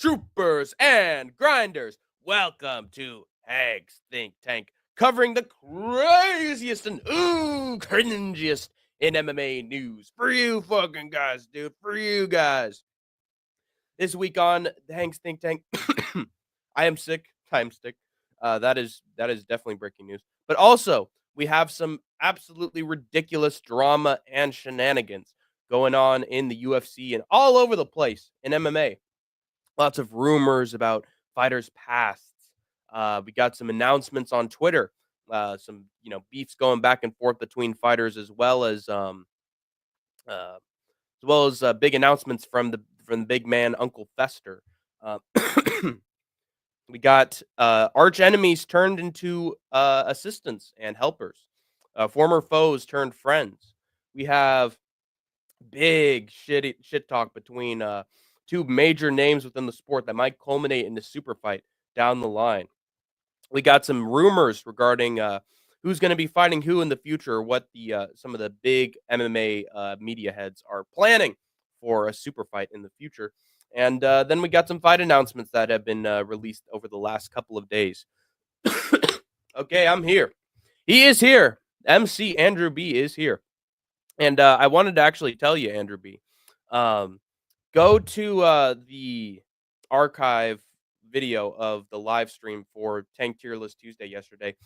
troopers, and grinders. Welcome to Hank's Think Tank, covering the craziest and cringiest in MMA news. For you fucking guys, dude. For you guys. This week on Hank's Think Tank, I am sick. I'm sick. That is definitely breaking news. But also, we have some absolutely ridiculous drama and shenanigans going on in the UFC and all over the place in MMA. Lots of rumors about fighters' pasts. We got some announcements on Twitter. Some beefs going back and forth between fighters, as well as big announcements from the big man Uncle Fester. We got arch enemies turned into assistants and helpers. Former foes turned friends. We have big shit talk between two major names within the sport that might culminate in the Superfight down the line. We got some rumors regarding who's going to be fighting who in the future, what the some of the big MMA media heads are planning for a Superfight in the future. And then we got some fight announcements that have been released over the last couple of days. Okay, I'm here. He is here. MC Andrew B is here. And I wanted to actually tell you, Andrew B, go to the archive video of the live stream for Tank Tier List Tuesday yesterday.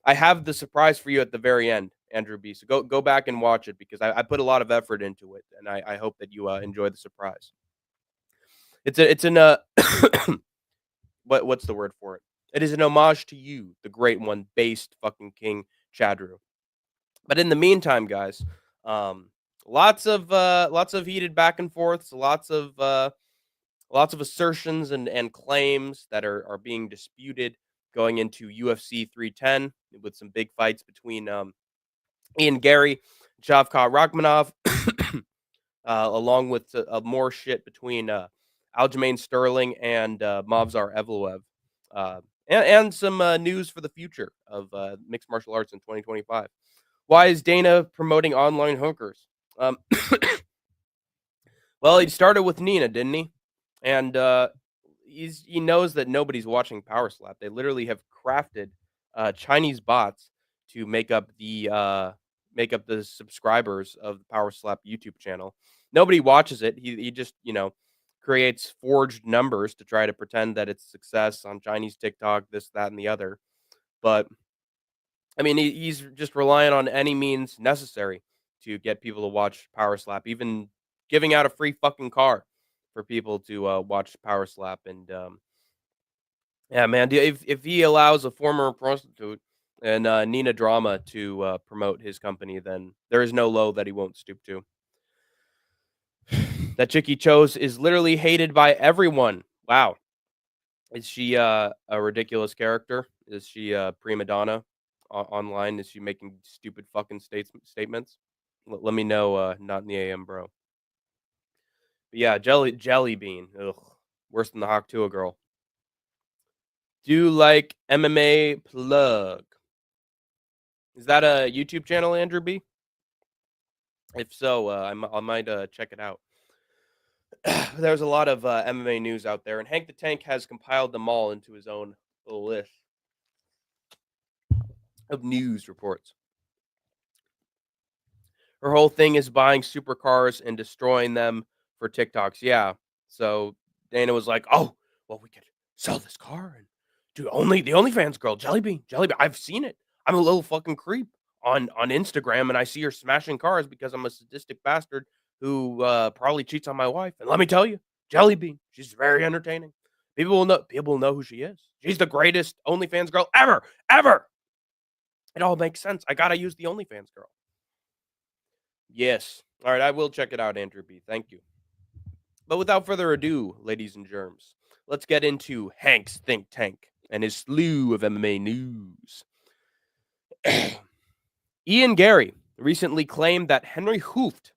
I have the surprise for you at the very end, Andrew B. So go back and watch it, because I put a lot of effort into it, and I hope that you enjoy the surprise. It's an what's the word for it? It is an homage to you, the great one, based fucking King Chadru. But in the meantime, guys, lots of heated back and forths, lots of assertions and claims that are being disputed going into UFC 310, with some big fights between Ian Gary, Shavkat-Garry, along with more shit between Aljamain Sterling and Movsar Evloev, and some news for the future of mixed martial arts in 2025. Why is Dana promoting online hookers? Well, he started with Nina, didn't he? And he knows that nobody's watching Powerslap. They literally have crafted Chinese bots to make up the subscribers of the Powerslap YouTube channel. Nobody watches it. He just creates forged numbers to try to pretend that it's success on Chinese TikTok, this, that, and the other. But I mean, he's just relying on any means necessary to get people to watch Powerslap, even giving out a free fucking car for people to watch Powerslap. And yeah, man, if he allows a former prostitute and Nina Drama to promote his company, then there is no low that he won't stoop to. That chick he chose is literally hated by everyone. Wow. Is she a ridiculous character? Is she a prima donna online? Is she making stupid fucking statements? Let me know, not in the AM, bro. But yeah, Jelly Bean. Ugh. Worse than the Hawk Tua girl. Do you like MMA plug? Is that a YouTube channel, Andrew B? If so, I might check it out. There's a lot of MMA news out there, and Hank the Tank has compiled them all into his own little list of news reports. Her whole thing is buying supercars and destroying them for TikToks. Yeah. So Dana was like, "Oh, well, we could sell this car and do the OnlyFans girl, Jellybean. I've seen it. I'm a little fucking creep on Instagram, and I see her smashing cars because I'm a sadistic bastard who probably cheats on my wife. And let me tell you, Jellybean, she's very entertaining. People will know who she is. She's the greatest OnlyFans girl ever. It all makes sense. I gotta use the OnlyFans girl." Yes. All right, I will check it out, Andrew B. Thank you. But without further ado, ladies and germs, let's get into Hank's Think Tank and his slew of MMA news. Ian Gary recently claimed that Henry Hooft,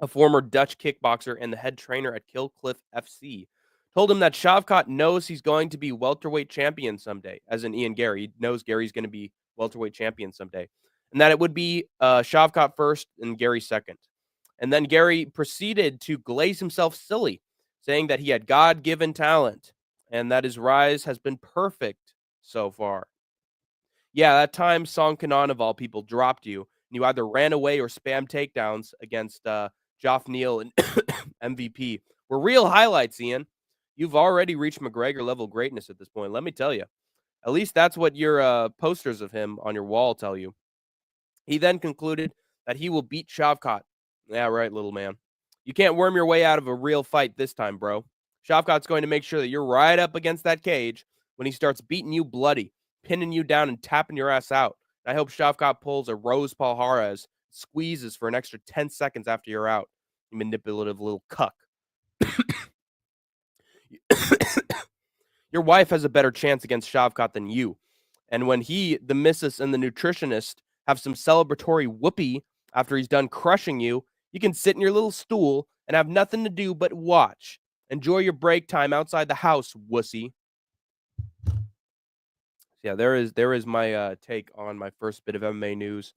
a former Dutch kickboxer and the head trainer at Kill Cliff FC, told him that Shavkat knows he's going to be welterweight champion someday. As in Ian Gary knows Gary's going to be welterweight champion someday. And that it would be Shavkat first and Gary second. And then Gary proceeded to glaze himself silly, saying that he had God-given talent and that his rise has been perfect so far. Yeah, that time Song Kanan of all people dropped you, and you either ran away or spammed takedowns against Joff Neal and MVP were real highlights, Ian. You've already reached McGregor level greatness at this point. Let me tell you. At least that's what your posters of him on your wall tell you. He then concluded that he will beat Shavkat. Yeah, right, little man. You can't worm your way out of a real fight this time, bro. Shavkat's going to make sure that you're right up against that cage when he starts beating you bloody, pinning you down, and tapping your ass out. I hope Shavkat pulls a Rose Paul Juarez, squeezes for an extra 10 seconds after you're out. You manipulative little cuck. Your wife has a better chance against Shavkat than you. And when he, the missus, and the nutritionist have some celebratory whoopee after he's done crushing you, you can sit in your little stool and have nothing to do but watch. Enjoy your break time outside the house, wussy. Yeah, there is my take on my first bit of MMA news.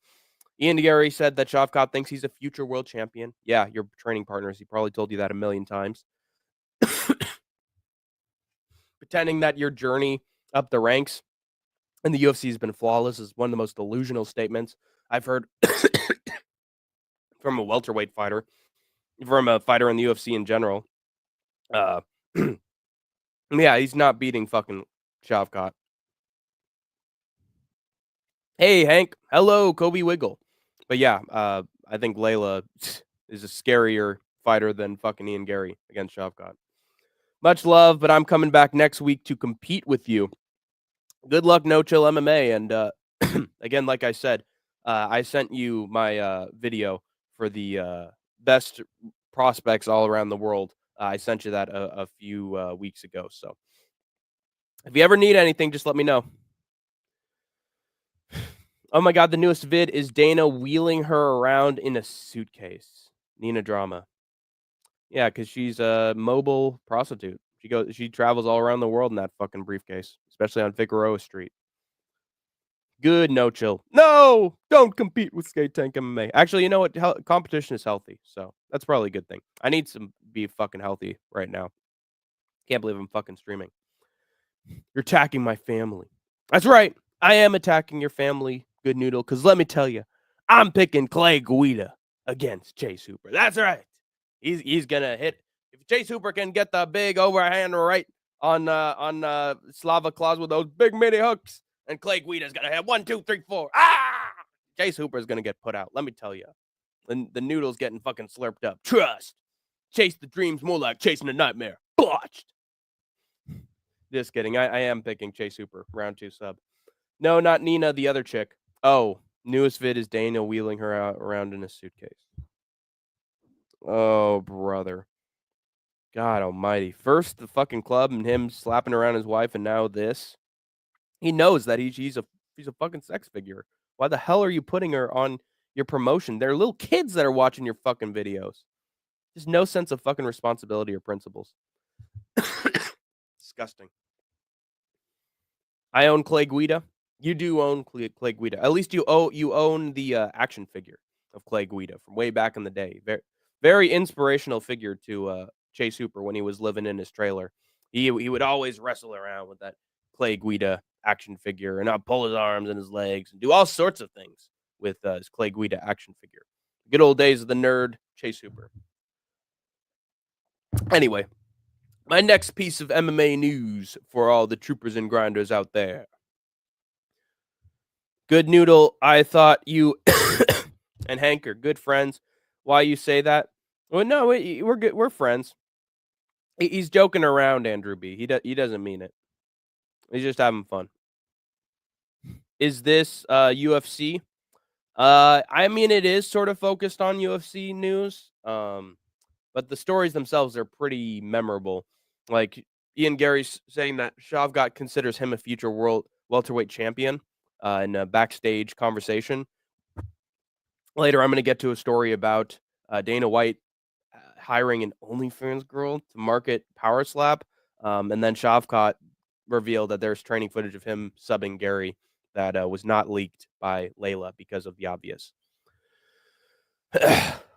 Ian Gary said that Shavkat thinks he's a future world champion. Yeah, your training partners. He probably told you that a million times. Pretending that your journey up the ranks in the UFC has been flawless is one of the most delusional statements I've heard from a welterweight fighter, from a fighter in the UFC in general. Yeah, he's not beating fucking Shavkat. Hey, Hank. Hello, Kobe Wiggle. But yeah, I think Layla is a scarier fighter than fucking Ian Gary against Shavkat. Much love, but I'm coming back next week to compete with you. Good luck, No Chill MMA. And again, like I said, I sent you my video for the best prospects all around the world. I sent you that a few weeks ago. So if you ever need anything, just let me know. Oh my God, the newest vid is Dana wheeling her around in a suitcase. Nina Drama. Yeah, because she's a mobile prostitute. She travels all around the world in that fucking briefcase, especially on Figueroa Street. Good, No Chill. No, don't compete with SkateTank MMA. Actually, you know what? Competition is healthy, so that's probably a good thing. I need to be fucking healthy right now. Can't believe I'm fucking streaming. You're attacking my family. That's right. I am attacking your family, Good Noodle, because let me tell you, I'm picking Clay Guida against Chase Hooper. That's right. He's gonna hit. If Chase Hooper can get the big overhand right on Slava Claus with those big mini hooks, and Clay Guida's gonna hit 1, 2, 3, 4. Ah! Chase Hooper's gonna get put out. Let me tell you. The noodle's getting fucking slurped up. Trust. Chase the dreams more like chasing a nightmare. Botched. Just kidding. I am picking Chase Hooper. Round 2 sub. No, not Nina, the other chick. Oh, newest vid is Dana wheeling her out around in a suitcase. Oh, brother. God almighty. First the fucking club and him slapping around his wife, and now this. He knows that he's a fucking sex figure. Why the hell are you putting her on your promotion? There are little kids that are watching your fucking videos. There's no sense of fucking responsibility or principles. Disgusting. I own Clay Guida. You do own Clay Guida. At least you own the action figure of Clay Guida from way back in the day. Very, very inspirational figure to Chase Hooper when he was living in his trailer. He would always wrestle around with that Clay Guida action figure and pull his arms and his legs and do all sorts of things with his Clay Guida action figure. Good old days of the nerd Chase Hooper. Anyway, my next piece of MMA news for all the troopers and grinders out there. Good Noodle, I thought you and Hank are good friends. Why you say that? Well, no, we're good. We're friends. He's joking around, Andrew B. He doesn't mean it. He's just having fun. Is this UFC? I mean, it is sort of focused on UFC news. But the stories themselves are pretty memorable. Like Ian Gary's saying that Shavkat considers him a future world welterweight champion in a backstage conversation. Later, I'm going to get to a story about Dana White hiring an OnlyFans girl to market Powerslap. And then Shavkat revealed that there's training footage of him subbing Gary that was not leaked by Layla because of the obvious.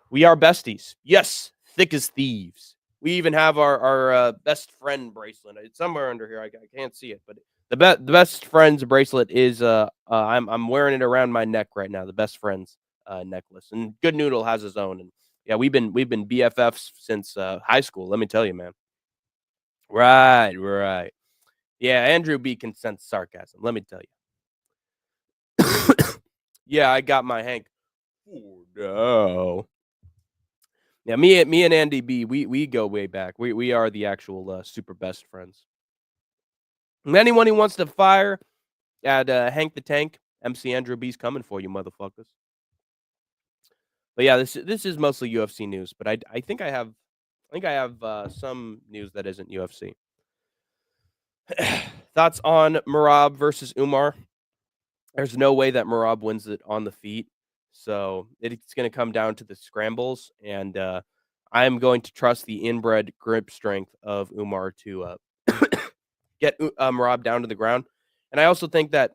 We are besties. Yes, thick as thieves. We even have our best friend bracelet. It's somewhere under here. I can't see it, but the best friends bracelet is I'm wearing it around my neck right now. The best friends necklace, and Good Noodle has his own. And yeah, we've been BFFs since high school. Let me tell you, man. Right, right. Yeah, Andrew B can sense sarcasm. Let me tell you. Yeah, I got my Hank. Oh no. Yeah, me and Andy B, we go way back. We are the actual super best friends. And anyone who wants to fire at Hank the Tank, MC Andrew B's coming for you, motherfuckers. But yeah, this is mostly UFC news. But I think I have some news that isn't UFC. Thoughts on Merab versus Umar? There's no way that Merab wins it on the feet. So it's going to come down to the scrambles. And I'm going to trust the inbred grip strength of Umar to get Merab down to the ground. And I also think that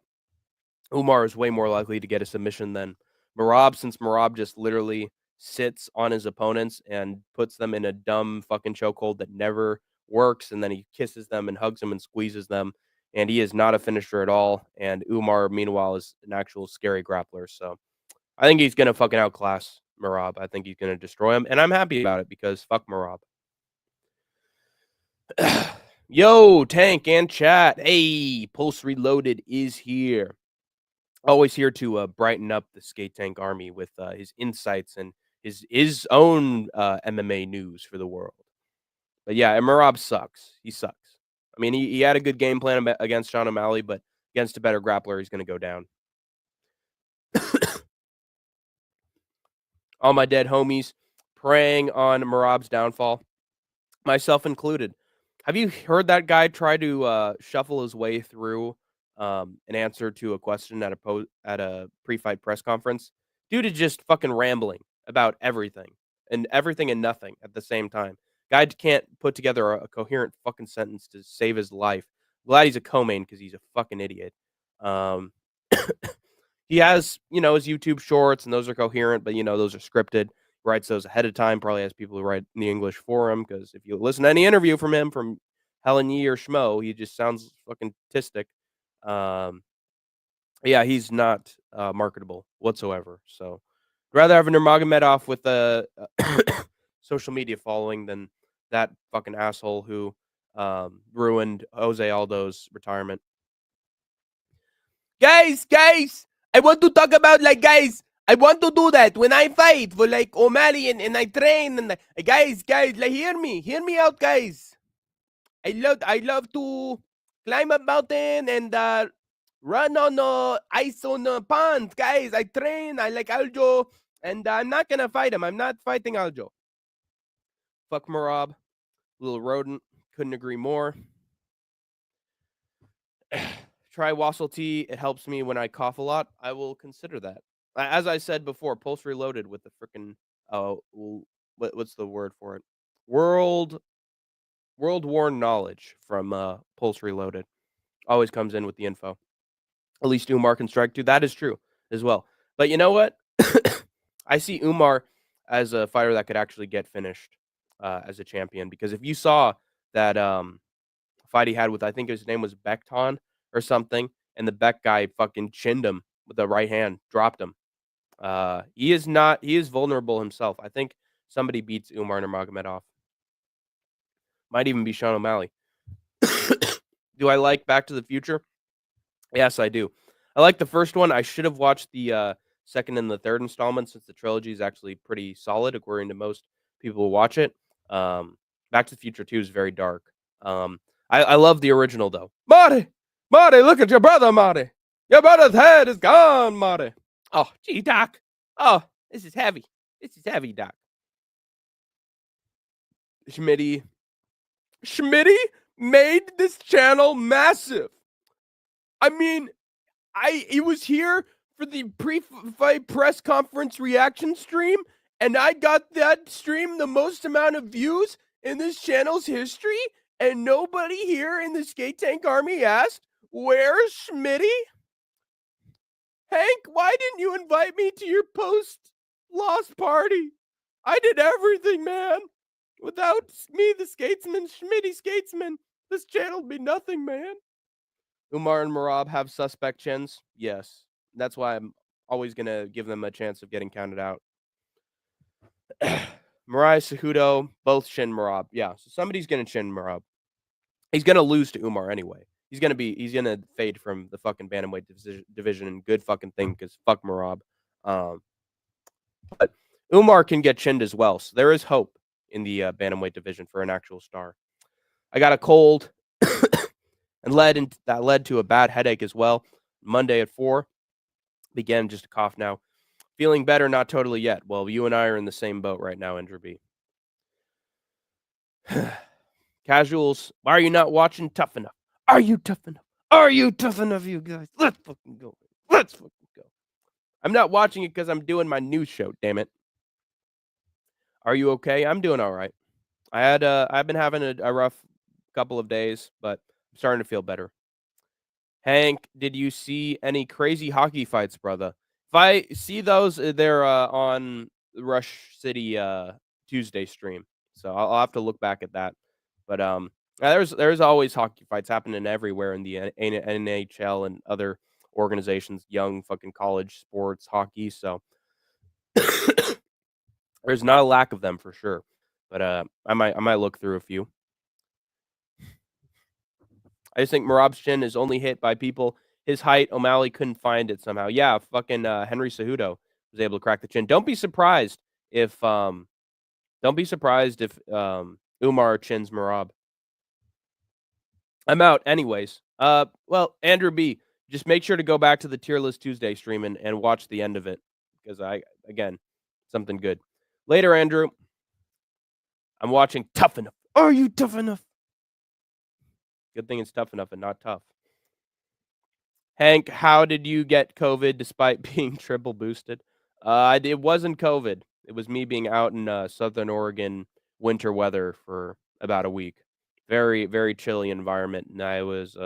Umar is way more likely to get a submission than Merab, since Merab just literally sits on his opponents and puts them in a dumb fucking chokehold that never works, and then he kisses them and hugs them and squeezes them, and he is not a finisher at all. And Umar, meanwhile, is an actual scary grappler. So I think he's gonna fucking outclass Merab. I think he's gonna destroy him, and I'm happy about it because fuck Merab. Yo, Tank and chat. Hey, Pulse Reloaded is here. Always here to brighten up the SkateTank Army with his insights and his own MMA news for the world. But yeah, Merab sucks. He sucks. I mean, he had a good game plan against Sean O'Malley, but against a better grappler, he's going to go down. All my dead homies preying on Merab's downfall, myself included. Have you heard that guy try to shuffle his way through an answer to a question at a pre-fight press conference? Dude is just fucking rambling about everything and nothing at the same time. Guy can't put together a coherent fucking sentence to save his life. Glad he's a co-main because he's a fucking idiot. Um, he has, his YouTube shorts, and those are coherent, but those are scripted. Writes those ahead of time. Probably has people who write in the English for him, because if you listen to any interview from him, from Helen Yee or Schmo, he just sounds fucking tistic. Yeah, he's not marketable whatsoever. So I'd rather have a Nurmagomedov with a social media following than that fucking asshole who ruined Jose Aldo's retirement. Guys, I want to talk about, guys, I want to do that when I fight for O'Malley, and I train, and guys, hear me out, guys. I love to climb a mountain and run on ice on ponds, guys. I train. I like Aljo, and I'm not gonna fight him. I'm not fighting Aljo. Fuck Merab, little rodent. Couldn't agree more. Try Wassel tea. It helps me when I cough a lot. I will consider that. As I said before, Pulse Reloaded with the freaking what's the word for it? World War knowledge from Pulse Reloaded. Always comes in with the info. At least Umar can strike too. That is true as well. But you know what? I see Umar as a fighter that could actually get finished as a champion, because if you saw that fight he had with, I think his name was Bekton or something, and the Beck guy fucking chinned him with the right hand, dropped him. He is vulnerable himself. I think somebody beats Umar Nurmagomedov. Might even be Sean O'Malley. Do I like Back to the Future? Yes, I do. I like the first one. I should have watched the second and the third installment, since the trilogy is actually pretty solid according to most people who watch it. Back to the Future 2 is very dark. I love the original though. Marty, look at your brother, Marty. Your brother's head is gone, Marty. Oh, gee, Doc. Oh, this is heavy. Doc. Schmitty made this channel massive. I mean, he was here for the pre-fight press conference reaction stream, and I got that stream the most amount of views in this channel's history, and nobody here in the SkateTank Army asked, where's Schmitty? Hank, why didn't you invite me to your post-loss party? I did everything, man. Without me, the skatesman, Schmitty skatesman, this channel'd be nothing, man. Umar and Merab have suspect chins. Yes. That's why I'm always going to give them a chance of getting counted out. Mariah Cejudo, both chin Merab. Yeah, so somebody's going to chin Merab. He's going to lose to Umar anyway. He's going to fade from the fucking bantamweight division, and good fucking thing, because fuck Merab. But Umar can get chinned as well, so there is hope in the bantamweight division for an actual star. I got a cold and that led to a bad headache as well. Monday at 4, began just a cough now. Feeling better, not totally yet. Well, you and I are in the same boat right now, Andrew B. Casuals, why are you not watching Tough Enough? Are you tough enough? Are you tough enough, you guys? Let's fucking go. Let's fucking go. I'm not watching it because I'm doing my news show, damn it. Are you okay? I'm doing all right. I've been having a rough couple of days, but I'm starting to feel better. Hank, did you see any crazy hockey fights, brother? If I see those, they're on Rush City Tuesday stream, so I'll have to look back at that. But there's always hockey fights happening everywhere in the NHL and other organizations, young fucking college sports hockey. So there's not a lack of them for sure. But I might look through a few. I just think Merab's chin is only hit by people his height. O'Malley couldn't find it somehow. Yeah, fucking Henry Cejudo was able to crack the chin. Don't be surprised if Umar chins Merab. I'm out anyways. Well, Andrew B, just make sure to go back to the Tier List Tuesday stream and watch the end of it, because again, something good. Later, Andrew. I'm watching Tough Enough. Are you tough enough? Good thing it's tough enough and not tough. Hank, how did you get COVID despite being triple boosted? It wasn't COVID. It was me being out in Southern Oregon winter weather for about a week. Very, very chilly environment, and I was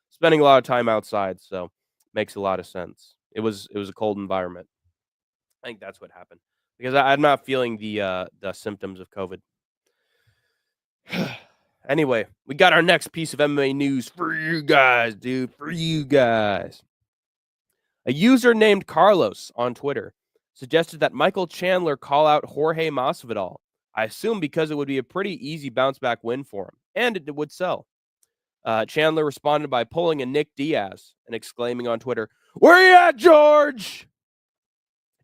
spending a lot of time outside, so makes a lot of sense. It was a cold environment. I think that's what happened, because I'm not feeling the symptoms of COVID. Anyway, we got our next piece of MMA news for you guys, dude. For you guys. A user named Carlos on Twitter suggested that Michael Chandler call out Jorge Masvidal. I assume because it would be a pretty easy bounce back win for him, and it would sell. Chandler responded by pulling a Nick Diaz and exclaiming on Twitter, "Where you at, George?"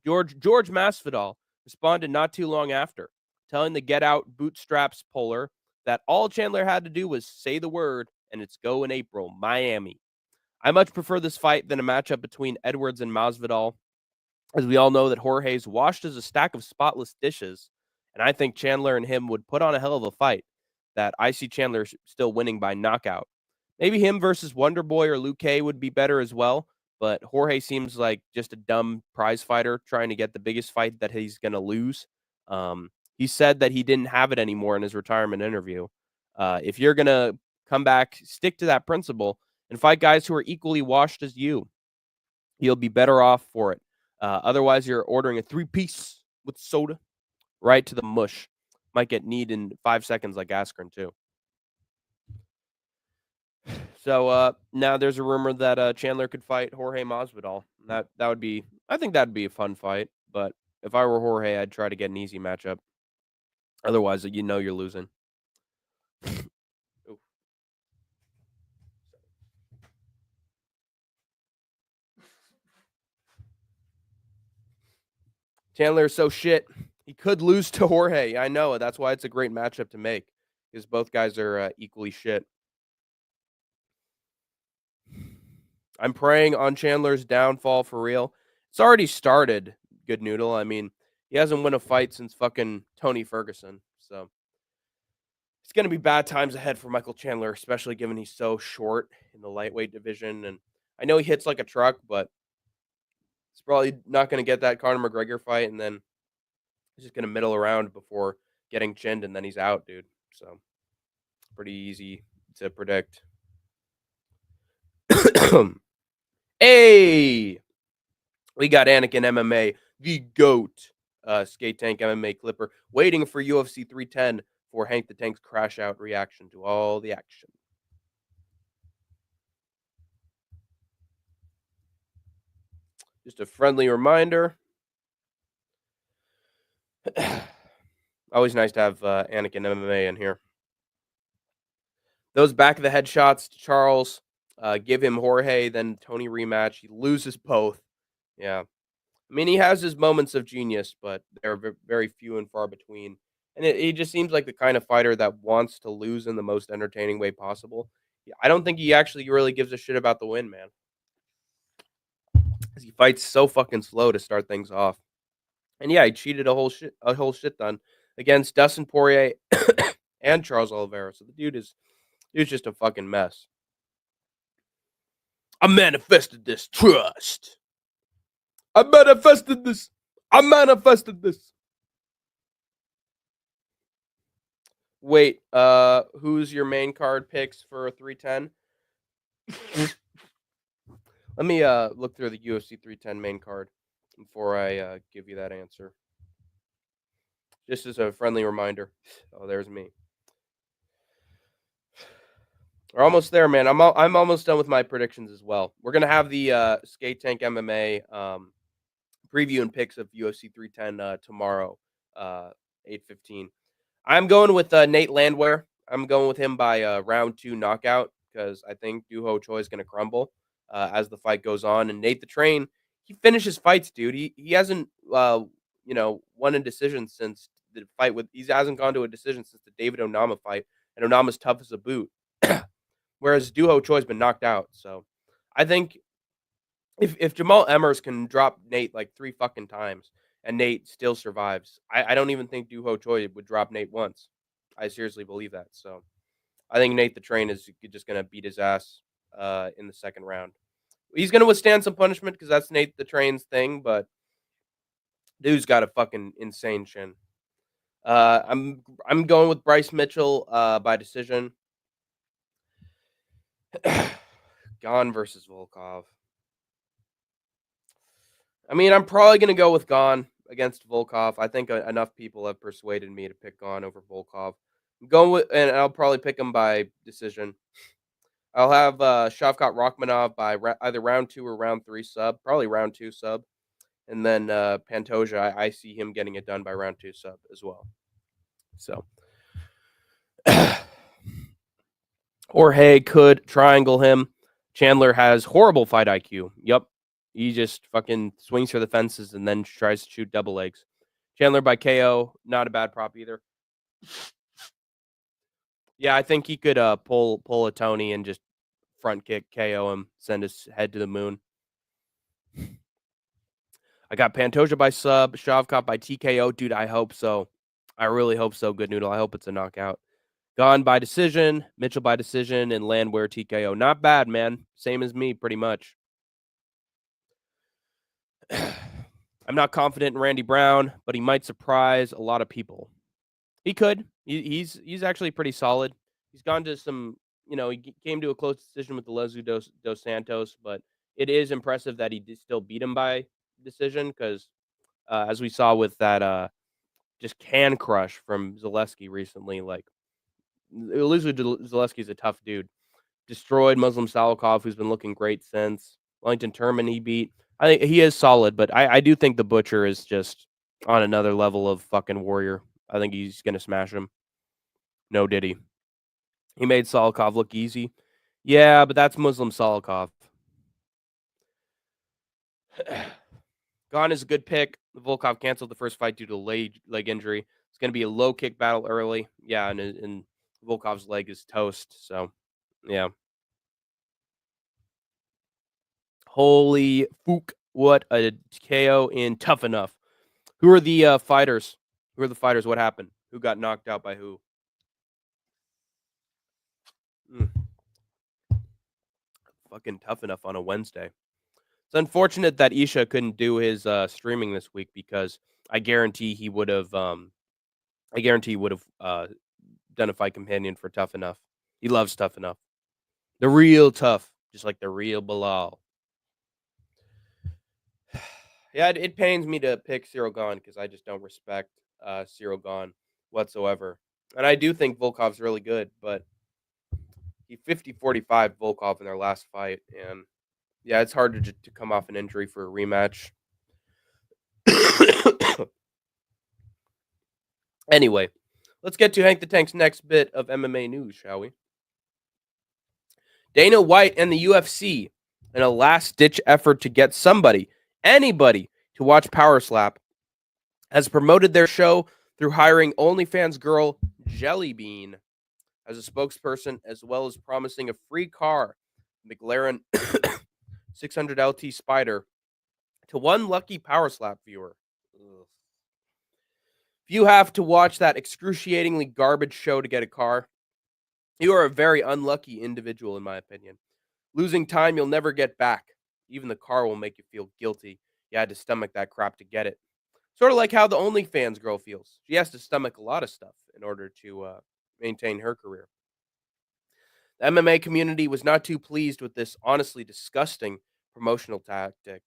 George Masvidal responded not too long after, telling the Get Out Bootstraps puller that all Chandler had to do was say the word, and it's go in April, Miami. I much prefer this fight than a matchup between Edwards and Masvidal, as we all know that Jorge's washed as a stack of spotless dishes, and I think Chandler and him would put on a hell of a fight that I see Chandler still winning by knockout. Maybe him versus Wonder Boy or Luke K would be better as well, but Jorge seems like just a dumb prize fighter trying to get the biggest fight that he's going to lose. He said that he didn't have it anymore in his retirement interview. If you're going to come back, stick to that principle and fight guys who are equally washed as you. You'll be better off for it. Otherwise, you're ordering a 3-piece with soda right to the mush. Might get kneed in 5 seconds like Askren, too. So now there's a rumor that Chandler could fight Jorge Masvidal. That would be, I think that'd be a fun fight. But if I were Jorge, I'd try to get an easy matchup. Otherwise, you know you're losing. Chandler is so shit. He could lose to Jorge. I know. That's why it's a great matchup to make, because both guys are equally shit. I'm praying on Chandler's downfall for real. It's already started, Good Noodle. I mean, he hasn't won a fight since fucking Tony Ferguson. So it's going to be bad times ahead for Michael Chandler, especially given he's so short in the lightweight division. And I know he hits like a truck, but he's probably not going to get that Conor McGregor fight. And then he's just going to middle around before getting chinned, and then he's out, dude. So pretty easy to predict. Hey, we got Anakin MMA, the GOAT, SkateTank MMA Clipper, waiting for UFC 310 for Hank the Tank's crash out reaction to all the action. Just a friendly reminder. Always nice to have Anakin MMA in here. Those back of the head shots to Charles, give him Jorge, then Tony rematch. He loses both. Yeah. I mean, he has his moments of genius, but they're very few and far between. And he just seems like the kind of fighter that wants to lose in the most entertaining way possible. Yeah, I don't think he actually really gives a shit about the win, man. Because he fights so fucking slow to start things off. And yeah, he cheated a whole shit ton against Dustin Poirier and Charles Oliveira. So the dude's just a fucking mess. I manifested this trust. I manifested this. I manifested this. Wait, who's your main card picks for 310? Let me look through the UFC 310 main card before I give you that answer. Just as a friendly reminder. Oh, there's me. We're almost there, man. I'm almost done with my predictions as well. We're gonna have the SkateTank MMA preview and picks of UFC 310 tomorrow, 8:15. I'm going with Nate Landwehr. I'm going with him by round 2 knockout because I think Doo Ho Choi is going to crumble as the fight goes on. And Nate the Train, he finishes fights, dude. He hasn't won a decision since the fight with. He hasn't gone to a decision since the David Onama fight, and Onama's tough as a boot. Whereas Doo Ho Choi's been knocked out. So I think if Jamal Emmers can drop Nate like 3 fucking times and Nate still survives, I don't even think Doo Ho Choi would drop Nate once. I seriously believe that. So I think Nate the Train is just gonna beat his ass in the second round. He's gonna withstand some punishment because that's Nate the Train's thing, but dude's got a fucking insane chin. I'm going with Bryce Mitchell by decision. Gone versus Volkov. I mean, I'm probably going to go with Gone against Volkov. I think enough people have persuaded me to pick Gone over Volkov. I'm going with, and I'll probably pick him by decision. I'll have Shavkat Rakhmonov by either round 2 or round 3 sub, probably round 2 sub. And then Pantoja, I see him getting it done by round 2 sub as well. So, Jorge could triangle him. Chandler has horrible fight IQ. Yup. He just fucking swings for the fences and then tries to shoot double legs. Chandler by KO, not a bad prop either. Yeah, I think he could pull a Tony and just front kick, KO him, send his head to the moon. I got Pantoja by sub, Shavkat by TKO. Dude, I hope so. I really hope so, Good Noodle. I hope it's a knockout. Gone by decision, Mitchell by decision, and Landwehr TKO. Not bad, man. Same as me, pretty much. I'm not confident in Randy Brown, but he might surprise a lot of people. He could. He's actually pretty solid. He's gone to some, he came to a close decision with the Lesu dos Santos, but it is impressive that he did still beat him by decision because, as we saw with that just can crush from Zaleski recently, like, Zaleski's a tough dude. Destroyed Muslim Salikov, who's been looking great since. Wellington Turman, he beat. I think he is solid, but I do think the Butcher is just on another level of fucking warrior. I think he's going to smash him. No diddy. He made Salikov look easy. Yeah, but that's Muslim Salikov. Gone is a good pick. Volkov canceled the first fight due to leg injury. It's going to be a low kick battle early. Yeah, and Volkov's leg is toast. So, yeah. Holy fuck. What a KO in Tough Enough. Who are the fighters? Who are the fighters? What happened? Who got knocked out by who? Fucking Tough Enough on a Wednesday. It's unfortunate that Isha couldn't do his streaming this week because I guarantee he would have. Done a fight companion for Tough Enough. He loves Tough Enough. The real tough, just like the real Bilal. Yeah, it pains me to pick Cyril Gane because I just don't respect Cyril Gane whatsoever. And I do think Volkov's really good, but he 50-45 Volkov in their last fight. And yeah, it's hard to come off an injury for a rematch. Anyway, let's get to Hank the Tank's next bit of MMA news, shall we? Dana White and the UFC, in a last-ditch effort to get anybody, to watch Powerslap, has promoted their show through hiring OnlyFans girl Jelly Bean as a spokesperson, as well as promising a free car, McLaren 600 LT Spider, to one lucky Powerslap viewer. Ugh. If you have to watch that excruciatingly garbage show to get a car, you are a very unlucky individual, in my opinion. Losing time you'll never get back. Even the car will make you feel guilty. You had to stomach that crap to get it. Sort of like how the OnlyFans girl feels. She has to stomach a lot of stuff in order to maintain her career. The MMA community was not too pleased with this honestly disgusting promotional tactic,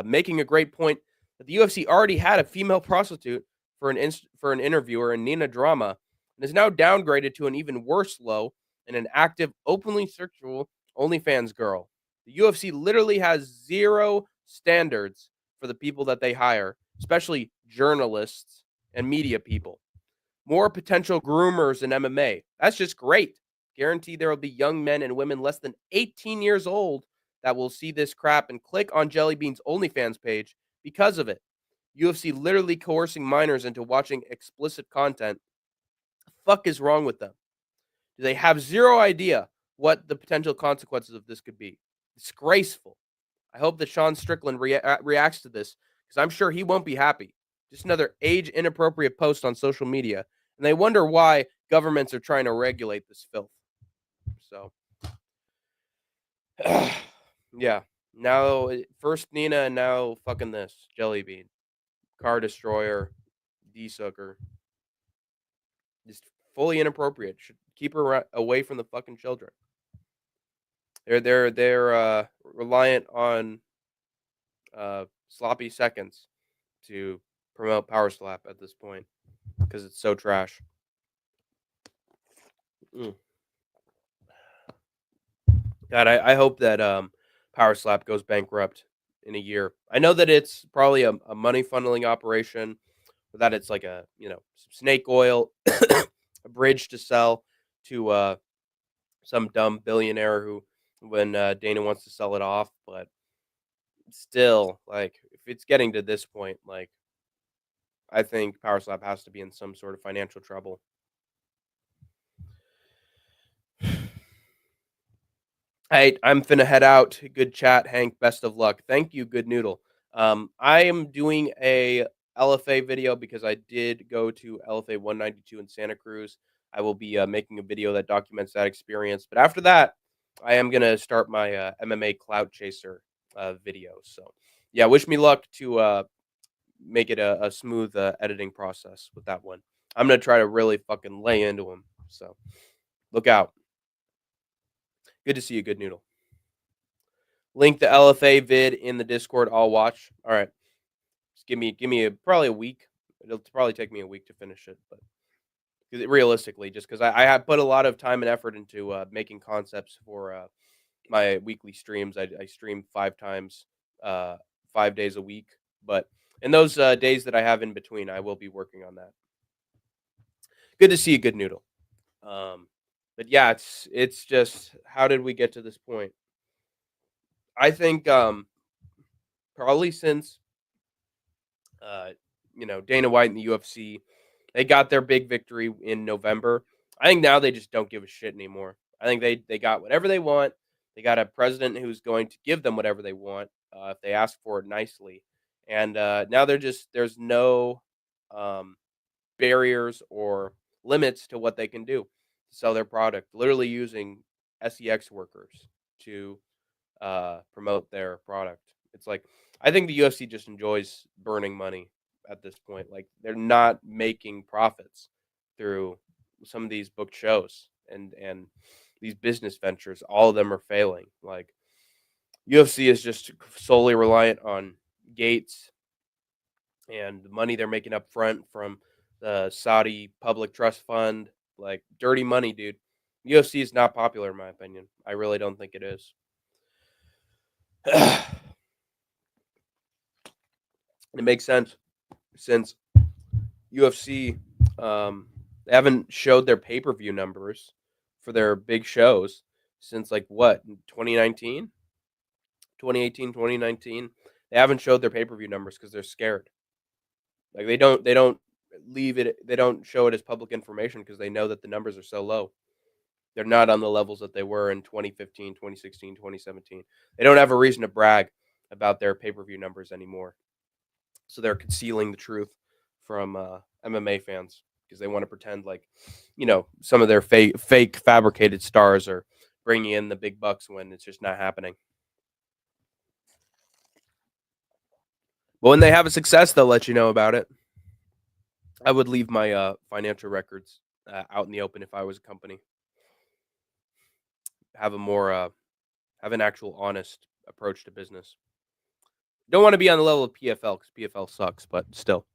making a great point that the UFC already had a female prostitute for an interviewer in Nina Drama, and is now downgraded to an even worse low in an active, openly sexual OnlyFans girl. The UFC literally has zero standards for the people that they hire, especially journalists and media people. More potential groomers in MMA. That's just great. Guarantee there will be young men and women less than 18 years old that will see this crap and click on Jellybean's OnlyFans page because of it. UFC literally coercing minors into watching explicit content. The fuck is wrong with them? Do they have zero idea what the potential consequences of this could be? Disgraceful. I hope that Sean Strickland reacts to this, because I'm sure he won't be happy. Just another age inappropriate post on social media, and they wonder why governments are trying to regulate this filth. So, yeah. Now, first Nina, and now fucking this Jelly Bean, car destroyer, de-sucker. Just fully inappropriate. Should keep her away from the fucking children. They're reliant on sloppy seconds to promote Powerslap at this point because it's so trash. God, I hope that Powerslap goes bankrupt in a year. I know that it's probably a money funneling operation, or that it's like a some snake oil, a bridge to sell to some dumb billionaire who, when Dana wants to sell it off, but still, like, if it's getting to this point, like, I think Powerslap has to be in some sort of financial trouble. Hey, I'm finna head out. Good chat, Hank. Best of luck. Thank you, Good Noodle. I am doing a LFA video because I did go to LFA 192 in Santa Cruz. I will be making a video that documents that experience. But after that, I am gonna start my MMA Clout Chaser video. So, yeah, wish me luck to make it a smooth editing process with that one. I'm gonna try to really fucking lay into him. So, look out. Good to see you, Good Noodle. Link the LFA vid in the Discord. I'll watch. All right. Just give me probably a week. It'll probably take me a week to finish it, but realistically, just because I have put a lot of time and effort into making concepts for my weekly streams. I stream 5 times, 5 days a week. But in those days that I have in between, I will be working on that. Good to see you, Good Noodle. But yeah, it's just, how did we get to this point? I think probably since Dana White and the UFC, they got their big victory in November. I think now they just don't give a shit anymore. I think they got whatever they want. They got a president who's going to give them whatever they want if they ask for it nicely. And now there's no barriers or limits to what they can do to sell their product. Literally using SEX workers to promote their product. It's like, I think the UFC just enjoys burning money at this point. Like, they're not making profits through some of these booked shows and these business ventures. All of them are failing. Like, UFC is just solely reliant on gates and the money they're making up front from the Saudi Public Trust Fund Like dirty money, dude. UFC is not popular in my opinion. I really don't think it is. It makes sense since UFC they haven't showed their pay-per-view numbers for their big shows since like what, 2019? 2018, 2019. They haven't showed their pay-per-view numbers because they're scared. Like they don't leave it they don't show it as public information because they know that the numbers are so low. They're not on the levels that they were in 2015, 2016, 2017. They don't have a reason to brag about their pay-per-view numbers anymore. So they're concealing the truth from MMA fans because they want to pretend like, some of their fake fabricated stars are bringing in the big bucks when it's just not happening. But when they have a success, they'll let you know about it. I would leave my financial records out in the open if I was a company. Have an actual honest approach to business. Don't want to be on the level of PFL because PFL sucks, but still.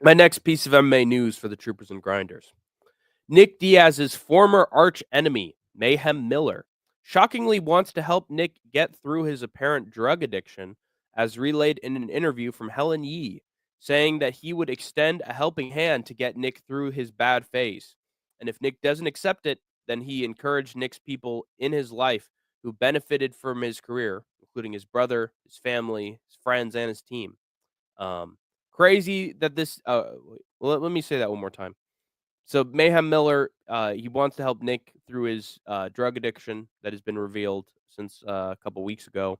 My next piece of MMA news for the Troopers and Grinders. Nick Diaz's former arch enemy, Mayhem Miller, shockingly wants to help Nick get through his apparent drug addiction, as relayed in an interview from Helen Yee, saying that he would extend a helping hand to get Nick through his bad phase. And if Nick doesn't accept it, then he encouraged Nick's people in his life who benefited from his career, including his brother, his family, his friends, and his team. Crazy that this. Let me say that one more time. So Mayhem Miller, he wants to help Nick through his drug addiction that has been revealed since a couple weeks ago.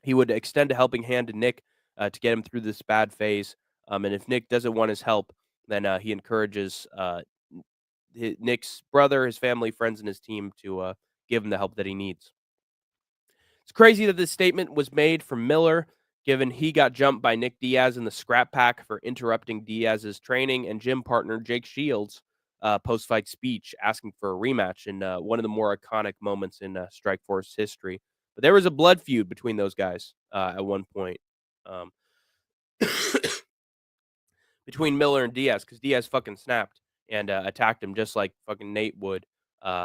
He would extend a helping hand to Nick to get him through this bad phase. And if Nick doesn't want his help, then he encourages Nick's brother, his family, friends, and his team to give him the help that he needs. It's crazy that this statement was made from Miller, given he got jumped by Nick Diaz in the scrap pack for interrupting Diaz's training and gym partner Jake Shields' post-fight speech asking for a rematch in one of the more iconic moments in Strikeforce history. But there was a blood feud between those guys at one point between Miller and Diaz because Diaz fucking snapped and attacked him just like fucking Nate would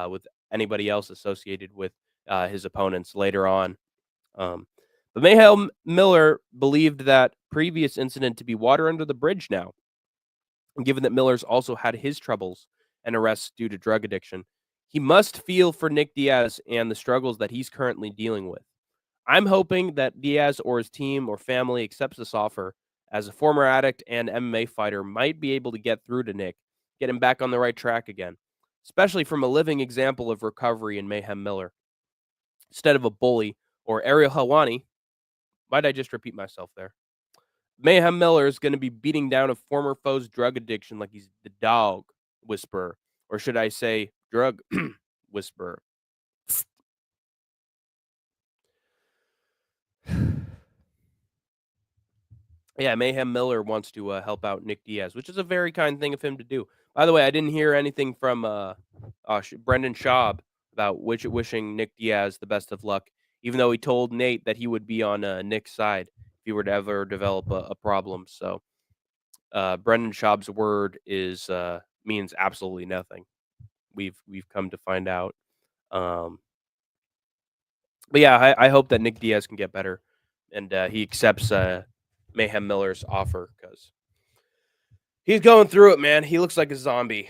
with anybody else associated with his opponents later on. But Mayhem Miller believed that previous incident to be water under the bridge now. And given that Miller's also had his troubles and arrests due to drug addiction, he must feel for Nick Diaz and the struggles that he's currently dealing with. I'm hoping that Diaz or his team or family accepts this offer, as a former addict and MMA fighter might be able to get through to Nick, get him back on the right track again, especially from a living example of recovery in Mayhem Miller. Instead of a bully or Ariel Helwani, might I just repeat myself there? Mayhem Miller is going to be beating down a former foe's drug addiction like he's the dog whisperer. Or should I say drug whisperer? Yeah, Mayhem Miller wants to help out Nick Diaz, which is a very kind thing of him to do. By the way, I didn't hear anything from Brendan Schaub about wishing Nick Diaz the best of luck, even though he told Nate that he would be on Nick's side if he were to ever develop a problem. So Brendan Schaub's word means absolutely nothing. We've come to find out. But yeah, I hope that Nick Diaz can get better and he accepts Mayhem Miller's offer because he's going through it, man. He looks like a zombie.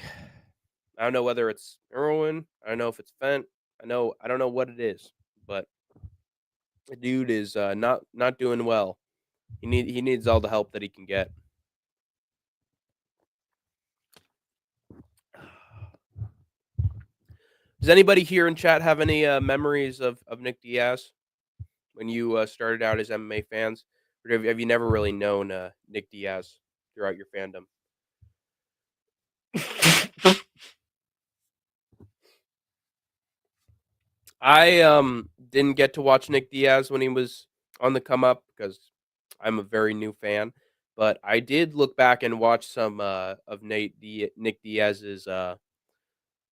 I don't know whether it's heroin. I don't know if it's fent. I don't know what it is, but the dude is not doing well. He needs all the help that he can get. Does anybody here in chat have any memories of Nick Diaz when you started out as MMA fans? Or have you never really known Nick Diaz throughout your fandom? I didn't get to watch Nick Diaz when he was on the come up because I'm a very new fan. But I did look back and watch some of Nick Diaz's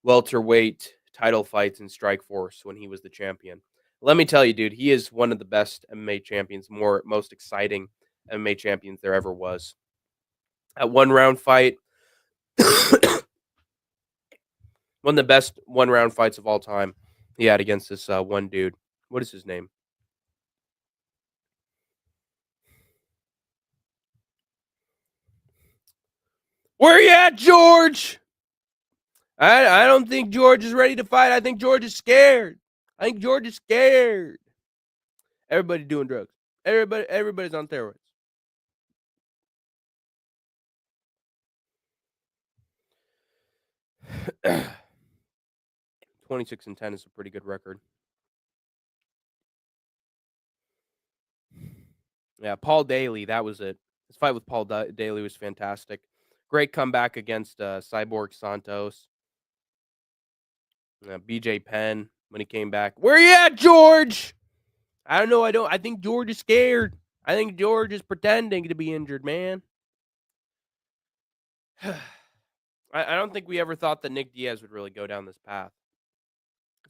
welterweight title fights in Strikeforce when he was the champion. Let me tell you, dude, he is one of the best MMA champions, most exciting MMA champions there ever was. At one round fight, One of the best one-round fights of all time he had against this one dude. What is his name? Where you at, George? I don't think George is ready to fight. I think George is scared. I think George is scared. Everybody doing drugs. Everybody's on steroids. $26 and 10 is a pretty good record. Yeah, Paul Daly, that was it. His fight with Paul Daly was fantastic. Great comeback against Cyborg Santos. BJ Penn when he came back. Where you at, George? I don't know. I think George is scared. I think George is pretending to be injured, man. I don't think we ever thought that Nick Diaz would really go down this path.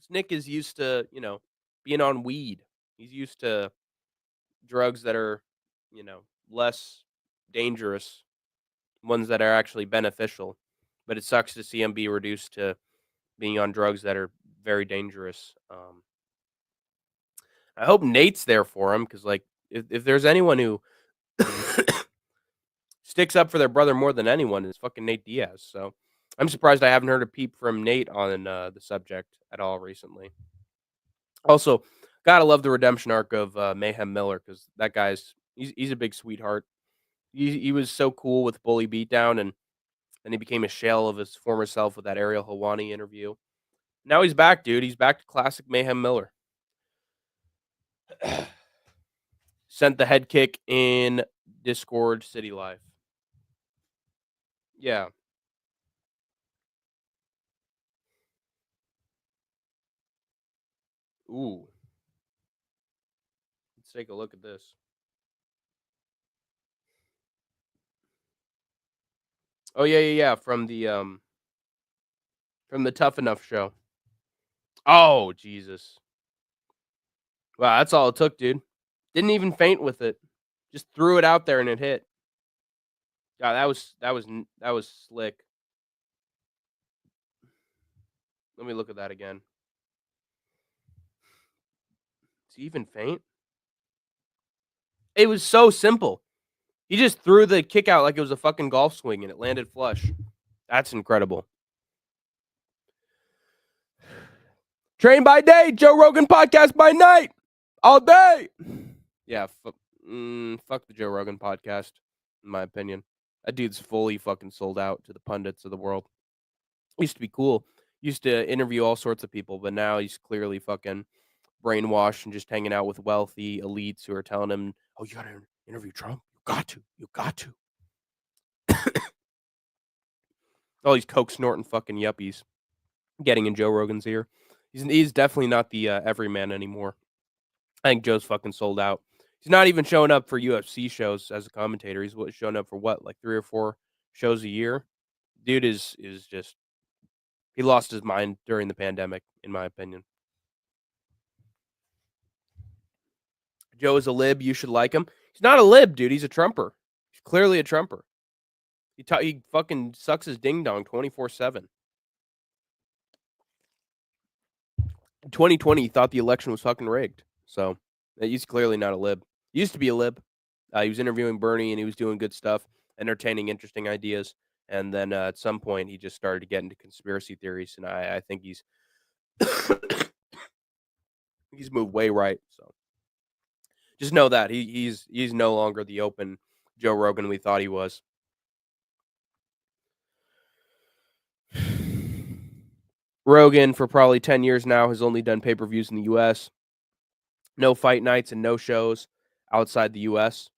Nick is used to, being on weed. He's used to drugs that are, less dangerous, ones that are actually beneficial. But it sucks to see him be reduced to being on drugs that are very dangerous. I hope Nate's there for him because, like, if there's anyone who sticks up for their brother more than anyone, it's fucking Nate Diaz. So I'm surprised I haven't heard a peep from Nate on the subject at all recently. Also, gotta love the redemption arc of Mayhem Miller because that guy's he's a big sweetheart. He was so cool with Bully Beatdown, and then he became a shell of his former self with that Ariel Helwani interview. Now he's back, dude. He's back to classic Mayhem Miller. Sent the head kick in Discord City Life. Yeah. Ooh. Let's take a look at this. Oh yeah. From the Tough Enough show. Oh Jesus. Wow, that's all it took, dude. Didn't even feint with it. Just threw it out there and it hit. God, that was slick. Let me look at that again. Does he even feint? It was so simple. He just threw the kick out like it was a fucking golf swing and it landed flush. That's incredible. Train by day, Joe Rogan podcast by night. All day. Yeah, fuck the Joe Rogan podcast, in my opinion. That dude's fully fucking sold out to the pundits of the world. Used to be cool. Used to interview all sorts of people, but now he's clearly fucking brainwashed and just hanging out with wealthy elites who are telling him, "Oh, you gotta interview Trump. You got to." All these coke snorting fucking yuppies getting in Joe Rogan's ear. He's definitely not the everyman anymore. I think Joe's fucking sold out. He's not even showing up for UFC shows as a commentator. He's showing up for what, like 3 or 4 shows a year? Dude is just he lost his mind during the pandemic, in my opinion. Joe is a lib. You should like him. He's not a lib, dude. He's a Trumper. He's clearly a Trumper. He fucking sucks his ding dong 24/7. In 2020, he thought the election was fucking rigged. So he's clearly not a lib. He used to be a lib. He was interviewing Bernie and he was doing good stuff, entertaining, interesting ideas. And then at some point, he just started to get into conspiracy theories, and I think he's he's moved way right. So just know that he's no longer the open Joe Rogan we thought he was. Rogan, for probably 10 years now, has only done pay-per-views in the U.S. No fight nights and no shows outside the U.S.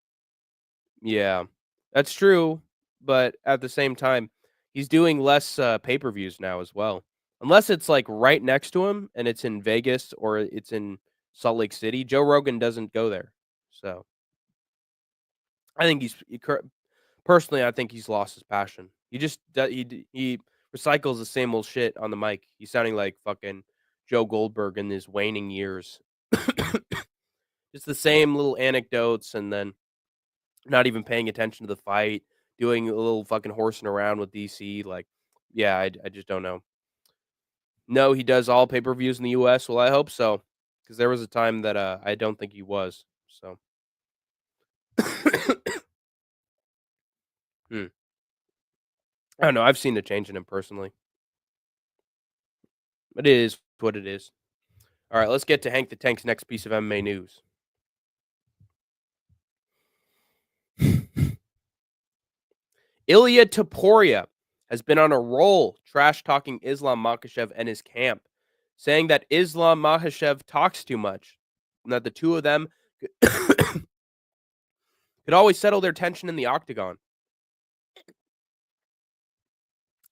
Yeah, that's true. But at the same time, he's doing less pay-per-views now as well. Unless it's like right next to him and it's in Vegas or it's in Salt Lake City, Joe Rogan doesn't go there. So I think personally, I think he's lost his passion. He recycles the same old shit on the mic. He's sounding like fucking Joe Goldberg in his waning years. Just the same little anecdotes and then not even paying attention to the fight, doing a little fucking horsing around with DC. Like, yeah, I just don't know. No, he does all pay-per-views in the US. Well, I hope so, because there was a time that, I don't think he was, so. Hmm. I don't know, I've seen a change in him personally. It is what it is. Alright, let's get to Hank the Tank's next piece of MMA news. Ilia Topuria has been on a roll trash-talking Islam Makhachev and his camp, saying that Islam Makhachev talks too much, and that the two of them could always settle their tension in the octagon.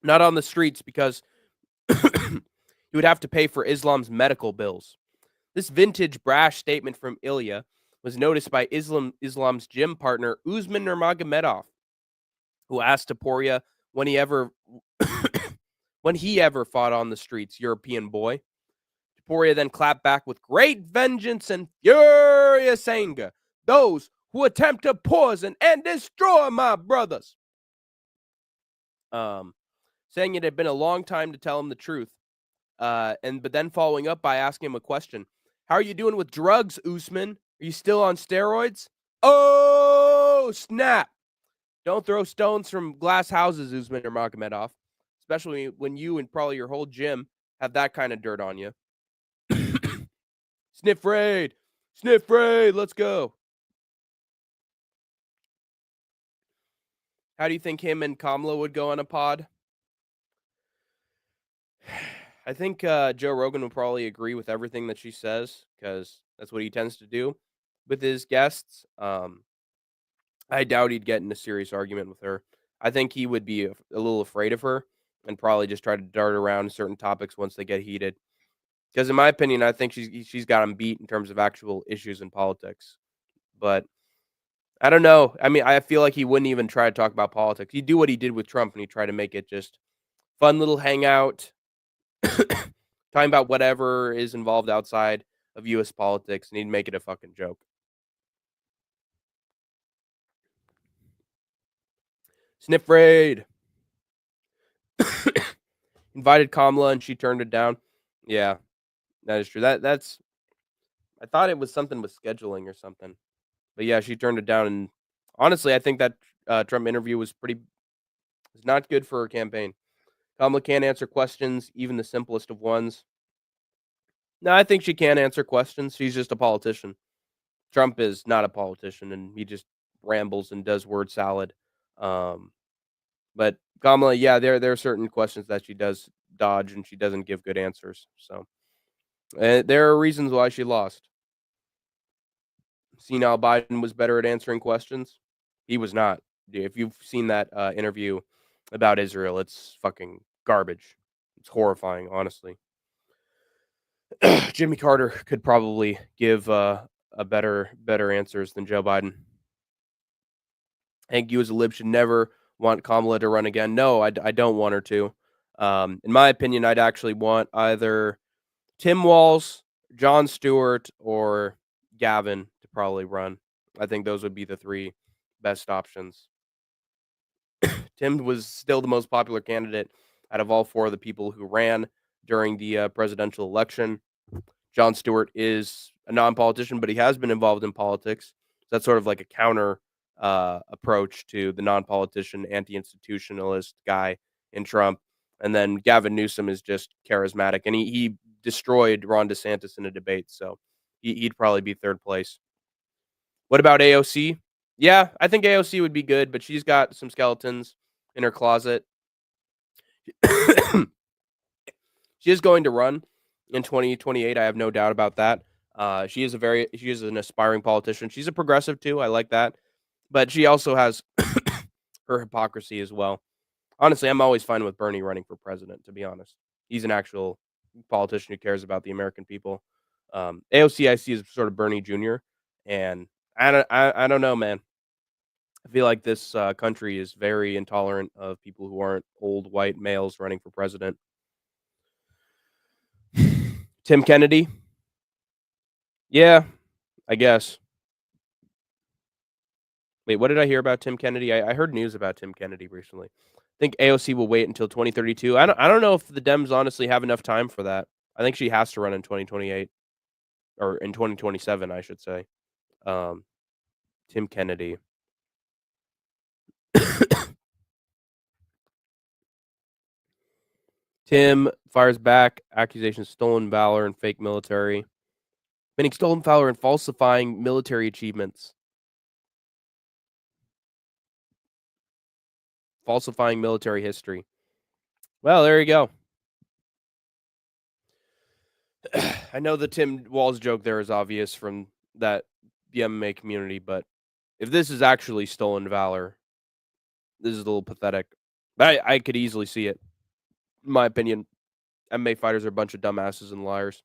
Not on the streets, because he would have to pay for Islam's medical bills. This vintage brash statement from Ilia was noticed by Islam's gym partner Usman Nurmagomedov, who asked Topuria when he ever when he ever fought on the streets, European boy. Topuria then clapped back with great vengeance and furious anger. Those who attempt to poison and destroy my brothers. Saying it had been a long time to tell him the truth. But then following up by asking him a question. How are you doing with drugs, Usman? Are you still on steroids? Oh, snap. Don't throw stones from glass houses, Usman Nurmagomedov, especially when you and probably your whole gym have that kind of dirt on you. Sniff raid. Sniff raid. Let's go. How do you think him and Kamala would go on a pod? I think Joe Rogan will probably agree with everything that she says, because that's what he tends to do with his guests. I doubt he'd get in a serious argument with her. I think he would be a little afraid of her and probably just try to dart around certain topics once they get heated. Because in my opinion, I think she's got him beat in terms of actual issues in politics. But I don't know. I mean, I feel like he wouldn't even try to talk about politics. He'd do what he did with Trump, and he tried to make it just fun little hangout, talking about whatever is involved outside of U.S. politics, and he'd make it a fucking joke. Sniff raid. Invited Kamala, and she turned it down. Yeah, that is true. That's. I thought it was something with scheduling or something, but yeah, she turned it down. And honestly, I think that Trump interview was not good for her campaign. Kamala can't answer questions, even the simplest of ones. No, I think she can answer questions. She's just a politician. Trump is not a politician, and he just rambles and does word salad. Um, but Kamala, yeah, there are certain questions that she does dodge, and she doesn't give good answers. So there are reasons why she lost. Senile Biden was better at answering questions. He was not. If you've seen that interview about Israel, it's fucking garbage. It's horrifying, honestly. Jimmy Carter could probably give a better answers than Joe Biden. Hank, you as a lib should never want Kamala to run again. No, I don't want her to. In my opinion, I'd actually want either Tim Walz, Jon Stewart, or Gavin to probably run. I think those would be the three best options. Tim was still the most popular candidate out of all four of the people who ran during the presidential election. Jon Stewart is a non-politician, but he has been involved in politics. So that's sort of like a counter approach to the non-politician, anti-institutionalist guy in Trump. And then Gavin Newsom is just charismatic, and he destroyed Ron DeSantis in a debate, so he'd probably be third place. What about AOC? Yeah, I think AOC would be good, but she's got some skeletons in her closet. She is going to run in 2028. I have no doubt about that. She is an aspiring politician. She's a progressive too. I like that, but she also has her hypocrisy as well. Honestly, I'm always fine with Bernie running for president. To be honest, he's an actual politician who cares about the American people. AOC I see is sort of Bernie Jr. And I don't know, man. I feel like this country is very intolerant of people who aren't old white males running for president. Tim Kennedy. Yeah, I guess. Wait, what did I hear about Tim Kennedy? I heard news about Tim Kennedy recently. I think AOC will wait until 2032. I don't know if the Dems honestly have enough time for that. I think she has to run in 2028 or in 2027, I should say. Um, Tim Kennedy. Tim fires back accusations of stolen valor and fake military. Meaning stolen valor and falsifying military achievements. Falsifying military history. Well, there you go. I know the Tim Walz joke there is obvious from the MMA community, but if this is actually stolen valor, this is a little pathetic. I could easily see it. In my opinion, MMA fighters are a bunch of dumbasses and liars.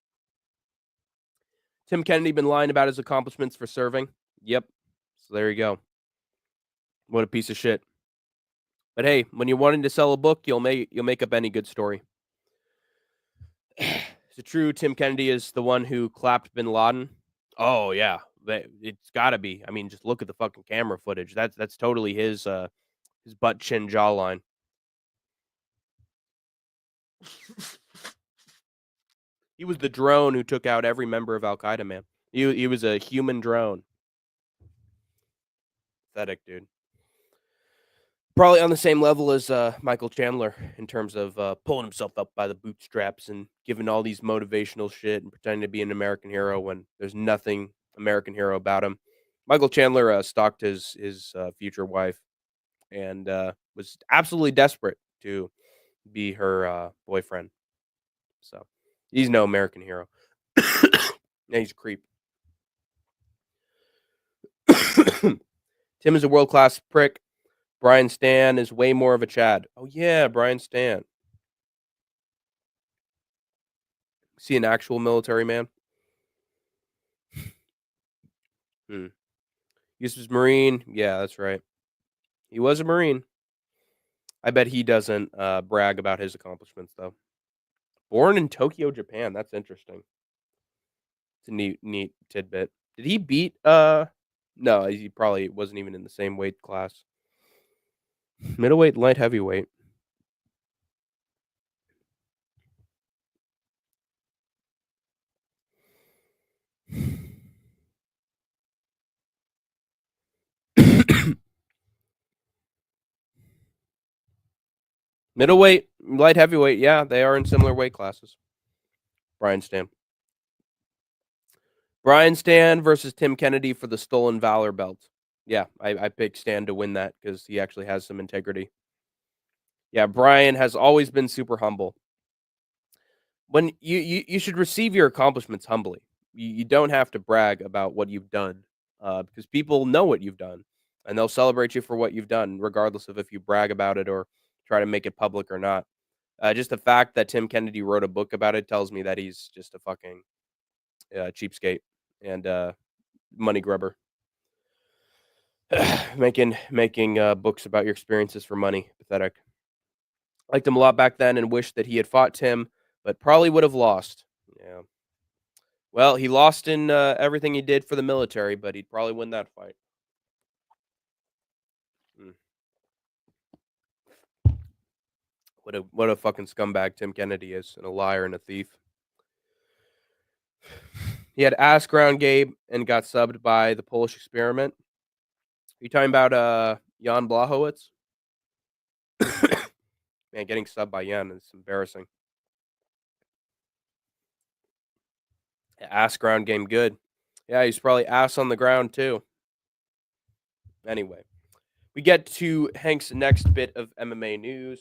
Tim Kennedy been lying about his accomplishments for serving. Yep. So there you go. What a piece of shit. But hey, when you're wanting to sell a book, you'll make up any good story. Is it true Tim Kennedy is the one who clapped Bin Laden? Oh yeah, it's got to be. I mean, just look at the fucking camera footage. That's totally his butt chin jawline. He was the drone who took out every member of Al Qaeda, man. He was a human drone. Pathetic, dude. Probably on the same level as Michael Chandler in terms of pulling himself up by the bootstraps and giving all these motivational shit and pretending to be an American hero when there's nothing American hero about him. Michael Chandler stalked his future wife and was absolutely desperate to be her boyfriend. So he's no American hero. Yeah, he's a creep. Tim is a world class prick. Brian Stan is way more of a Chad. Oh yeah, Brian Stan. Is he an actual military man? Hmm. He was Marine. Yeah, that's right. He was a Marine. I bet he doesn't brag about his accomplishments though. Born in Tokyo, Japan. That's interesting. It's a neat tidbit. Did he beat no, he probably wasn't even in the same weight class. Middleweight, light heavyweight. Middleweight, light heavyweight, yeah, they are in similar weight classes. Brian Stan. Brian Stan versus Tim Kennedy for the Stolen Valor belt. Yeah, I picked Stan to win that because he actually has some integrity. Yeah, Brian has always been super humble. When you should receive your accomplishments humbly. You don't have to brag about what you've done because people know what you've done and they'll celebrate you for what you've done, regardless of if you brag about it or try to make it public or not. Just the fact that Tim Kennedy wrote a book about it tells me that he's just a fucking cheapskate and money grubber. making books about your experiences for money. Pathetic. Liked him a lot back then and wished that he had fought Tim, but probably would have lost. Yeah. Well, he lost in everything he did for the military, but he'd probably win that fight. Mm. What a fucking scumbag Tim Kennedy is, and a liar and a thief. He had ass ground Gabe and got subbed by the Polish experiment. Are you talking about Jan Blachowicz? Man, getting subbed by Jan is embarrassing. Ass ground game good. Yeah, he's probably ass on the ground too. Anyway, we get to Hank's next bit of MMA news.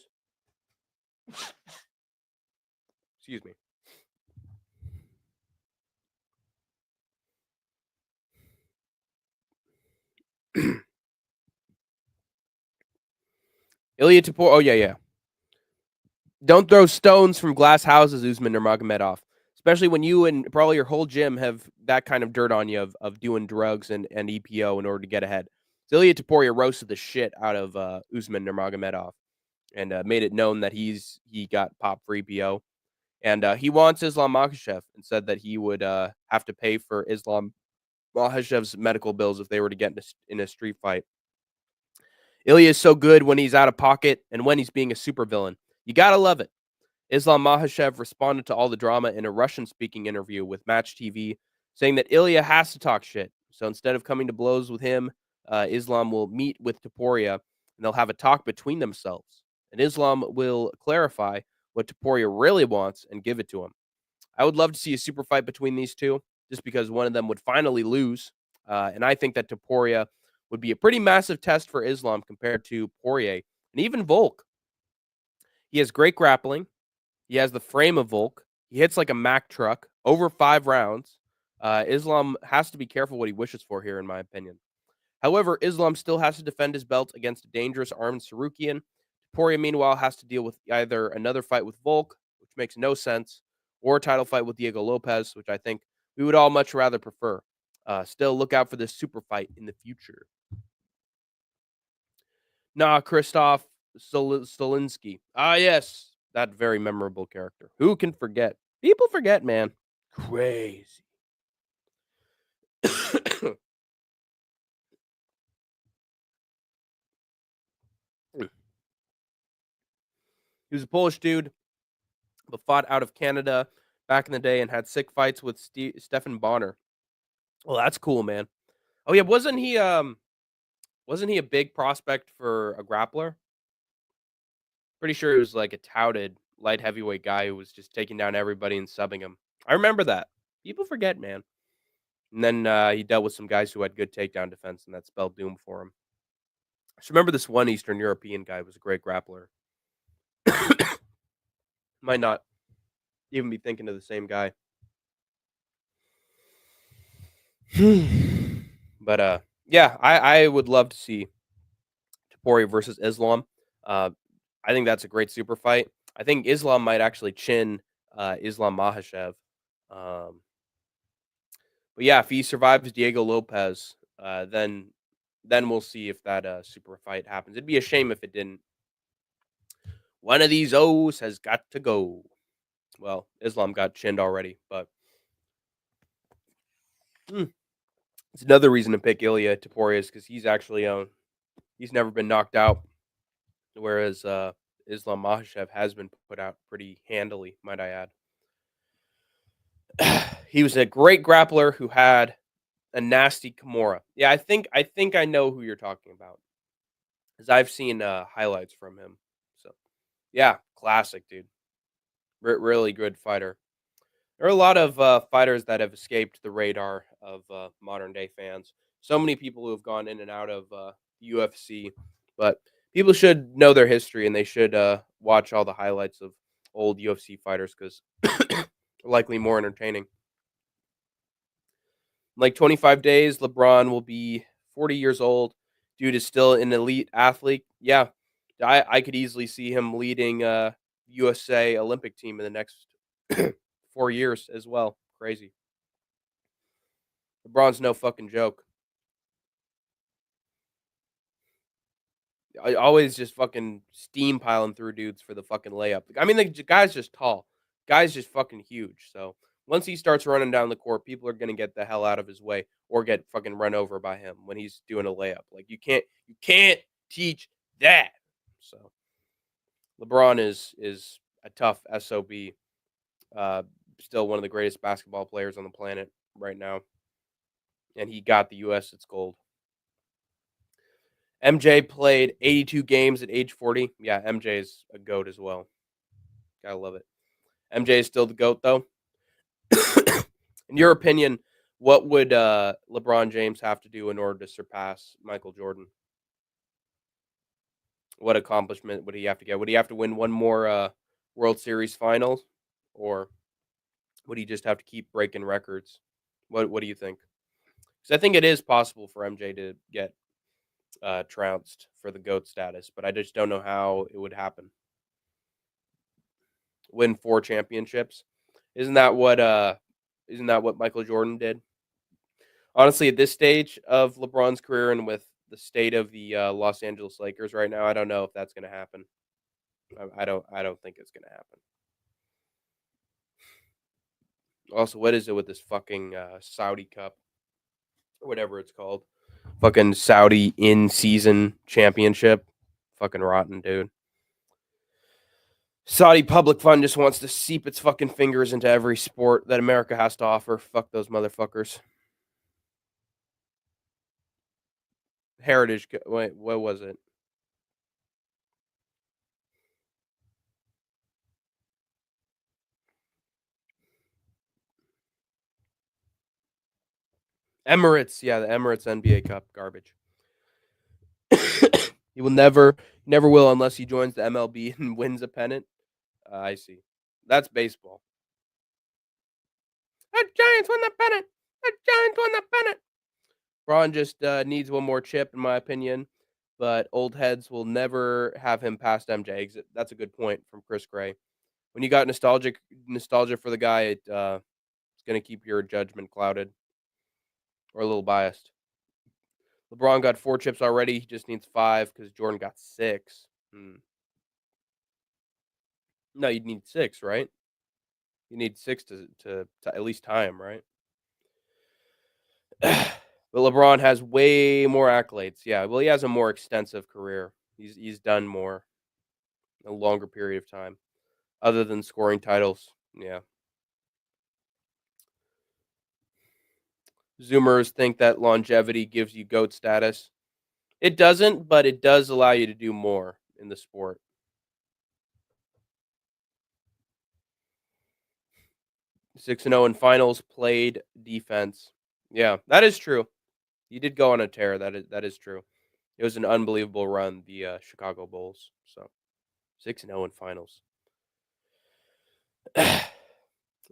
Excuse me. Ilia Topuria. Oh yeah. Don't throw stones from glass houses, Usman Nurmagomedov. Especially when you and probably your whole gym have that kind of dirt on you of doing drugs and EPO in order to get ahead. So Ilia Topuria roasted the shit out of Usman Nurmagomedov and made it known that he got popped for EPO. And he wants Islam Makhachev and said that he would have to pay for Islam Makhachev's medical bills if they were to get in a street fight. Ilia is so good when he's out of pocket and when he's being a supervillain. You gotta love it. Islam Makhachev responded to all the drama in a Russian-speaking interview with Match TV, saying that Ilia has to talk shit. So instead of coming to blows with him, Islam will meet with Topuria and they'll have a talk between themselves. And Islam will clarify what Topuria really wants and give it to him. I would love to see a super fight between these two, just because one of them would finally lose. And I think that Topuria would be a pretty massive test for Islam compared to Poirier and even Volk. He has great grappling. He has the frame of Volk. He hits like a Mack truck over 5 rounds. Islam has to be careful what he wishes for here, in my opinion. However, Islam still has to defend his belt against a dangerous armed Sarukian. Poirier, meanwhile, has to deal with either another fight with Volk, which makes no sense, or a title fight with Diego Lopez, which I think we would all much rather prefer. Still, look out for this super fight in the future. Krzysztof Stolinsky. Ah, yes, that very memorable character. Who can forget? People forget, man. Crazy. He was a Polish dude, but fought out of Canada back in the day and had sick fights with Stefan Bonner. Well, that's cool, man. Oh yeah, wasn't he a big prospect for a grappler? Pretty sure he was like a touted light heavyweight guy who was just taking down everybody and subbing him. I remember that. People forget, man. And then he dealt with some guys who had good takedown defense, and that spelled doom for him. I just remember this one Eastern European guy who was a great grappler. Might not even be thinking of the same guy. But yeah, I would love to see Topuria versus Islam. I think that's a great super fight. I think Islam might actually chin Islam Makhachev. Um, but yeah, if he survives Diego Lopez, then we'll see if that super fight happens. It'd be a shame if it didn't. One of these O's has got to go. Well, Islam got chinned already, but it's another reason to pick Ilia Topuria because he's actually he's never been knocked out, whereas Islam Makhachev has been put out pretty handily, might I add. He was a great grappler who had a nasty Kimura. Yeah, I think I know who you're talking about because I've seen highlights from him. So yeah, classic dude, really good fighter. There are a lot of fighters that have escaped the radar of modern day fans. So many people who have gone in and out of UFC, but people should know their history and they should watch all the highlights of old UFC fighters because they're likely more entertaining. In like 25 days, LeBron will be 40 years old. Dude is still an elite athlete. Yeah, I could easily see him leading USA Olympic team in the next 4 years as well. Crazy. LeBron's no fucking joke. I always just fucking steam piling through dudes for the fucking layup. I mean, the guy's just tall. Guy's just fucking huge. So once he starts running down the court, people are gonna get the hell out of his way or get fucking run over by him when he's doing a layup. Like you can't teach that. So LeBron is a tough sob. Uh, Still one of the greatest basketball players on the planet right now, and he got the U.S. its gold. MJ played 82 games at age 40. Yeah, MJ is a goat as well. Gotta love it. MJ is still the goat though. In your opinion, what would LeBron James have to do in order to surpass Michael Jordan? What accomplishment would he have to get? Would he have to win one more World Series finals, or would he just have to keep breaking records? What do you think? Because I think it is possible for MJ to get trounced for the GOAT status, but I just don't know how it would happen. Win 4 championships. Isn't that what Michael Jordan did? Honestly, at this stage of LeBron's career and with the state of the Los Angeles Lakers right now, I don't know if that's going to happen. I don't think it's going to happen. Also, what is it with this fucking Saudi Cup or whatever it's called? Fucking Saudi in-season championship. Fucking rotten, dude. Saudi public fund just wants to seep its fucking fingers into every sport that America has to offer. Fuck those motherfuckers. Heritage. Wait, what was it? Emirates. Yeah, the Emirates NBA Cup. Garbage. He will never will unless he joins the MLB and wins a pennant. I see. That's baseball. The Giants won the pennant. The Giants won the pennant. Braun just needs one more chip, in my opinion. But old heads will never have him past MJ. That's a good point from Chris Gray. When you got nostalgia for the guy, it's going to keep your judgment clouded or a little biased. LeBron got 4 chips already. He just needs 5 because Jordan got 6. No, you'd need 6, right? You need 6 to at least tie him, right? But LeBron has way more accolades. Yeah, well, he has a more extensive career. He's done more, a longer period of time, other than scoring titles. Yeah. Zoomers think that longevity gives you GOAT status. It doesn't, but it does allow you to do more in the sport. 6-0 in finals, played defense. Yeah, that is true. He did go on a tear. That is true. It was an unbelievable run, the Chicago Bulls. So 6-0 in finals.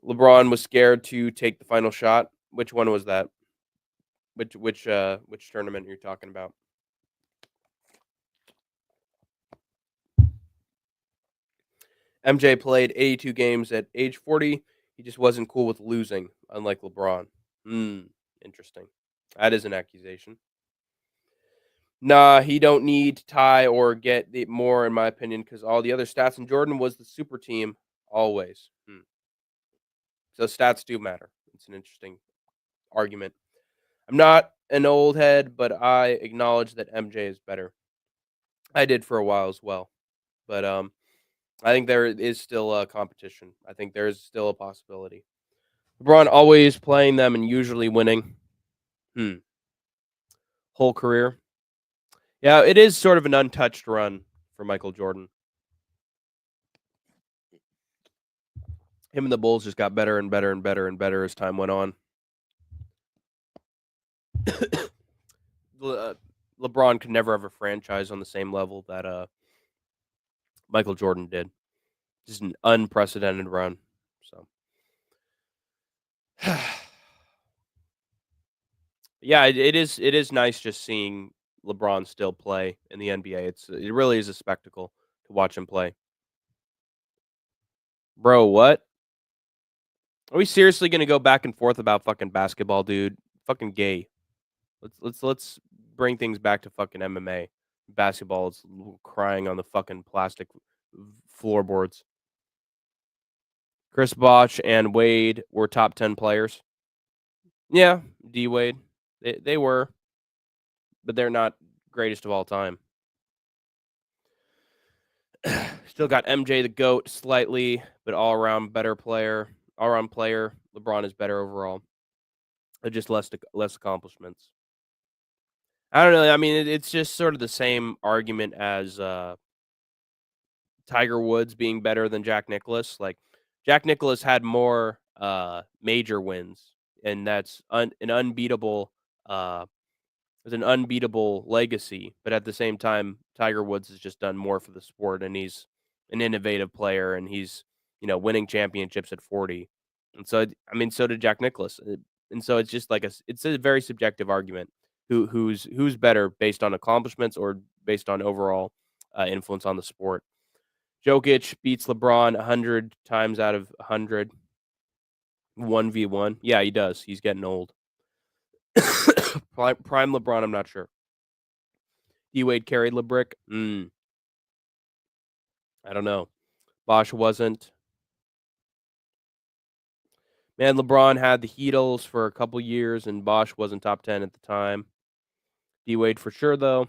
LeBron was scared to take the final shot. Which one was that? Which tournament are you talking about? MJ played 82 games at age 40. He just wasn't cool with losing, unlike LeBron. Interesting. That is an accusation. Nah, he don't need to tie or get the more, in my opinion, because all the other stats. And Jordan was the super team always. So stats do matter. It's an interesting argument. I'm not an old head, but I acknowledge that MJ is better. I did for a while as well, but I think there is still a competition. I think there is still a possibility. LeBron always playing them and usually winning. Whole career. Yeah, it is sort of an untouched run for Michael Jordan. Him and the Bulls just got better and better and better and better as time went on. LeBron could never have a franchise on the same level that Michael Jordan did. Just an unprecedented run. So, yeah, it is nice just seeing LeBron still play in the NBA. It really is a spectacle to watch him play. Bro, what? Are we seriously gonna go back and forth about fucking basketball, dude? Fucking gay. Let's bring things back to fucking MMA. Basketball is crying on the fucking plastic floorboards. Chris Bosh and Wade were top 10 players. Yeah, D Wade. They were, but they're not greatest of all time. Still got MJ the GOAT slightly, but all around better player. All around player. LeBron is better overall. Just less accomplishments. I don't know. I mean, it's just sort of the same argument as Tiger Woods being better than Jack Nicklaus. Like Jack Nicklaus had more major wins, and that's an unbeatable legacy. But at the same time, Tiger Woods has just done more for the sport, and he's an innovative player, and he's winning championships at 40. And so I mean, so did Jack Nicklaus, and so it's just like it's a very subjective argument. Who's better based on accomplishments or based on overall influence on the sport? Jokic beats LeBron 100 times out of 100. 1v1. Yeah, he does. He's getting old. Prime LeBron, I'm not sure. D-Wade carried LeBrick. I don't know. Bosh wasn't. Man, LeBron had the Heatles for a couple years, and Bosh wasn't top 10 at the time. D-Wade for sure, though.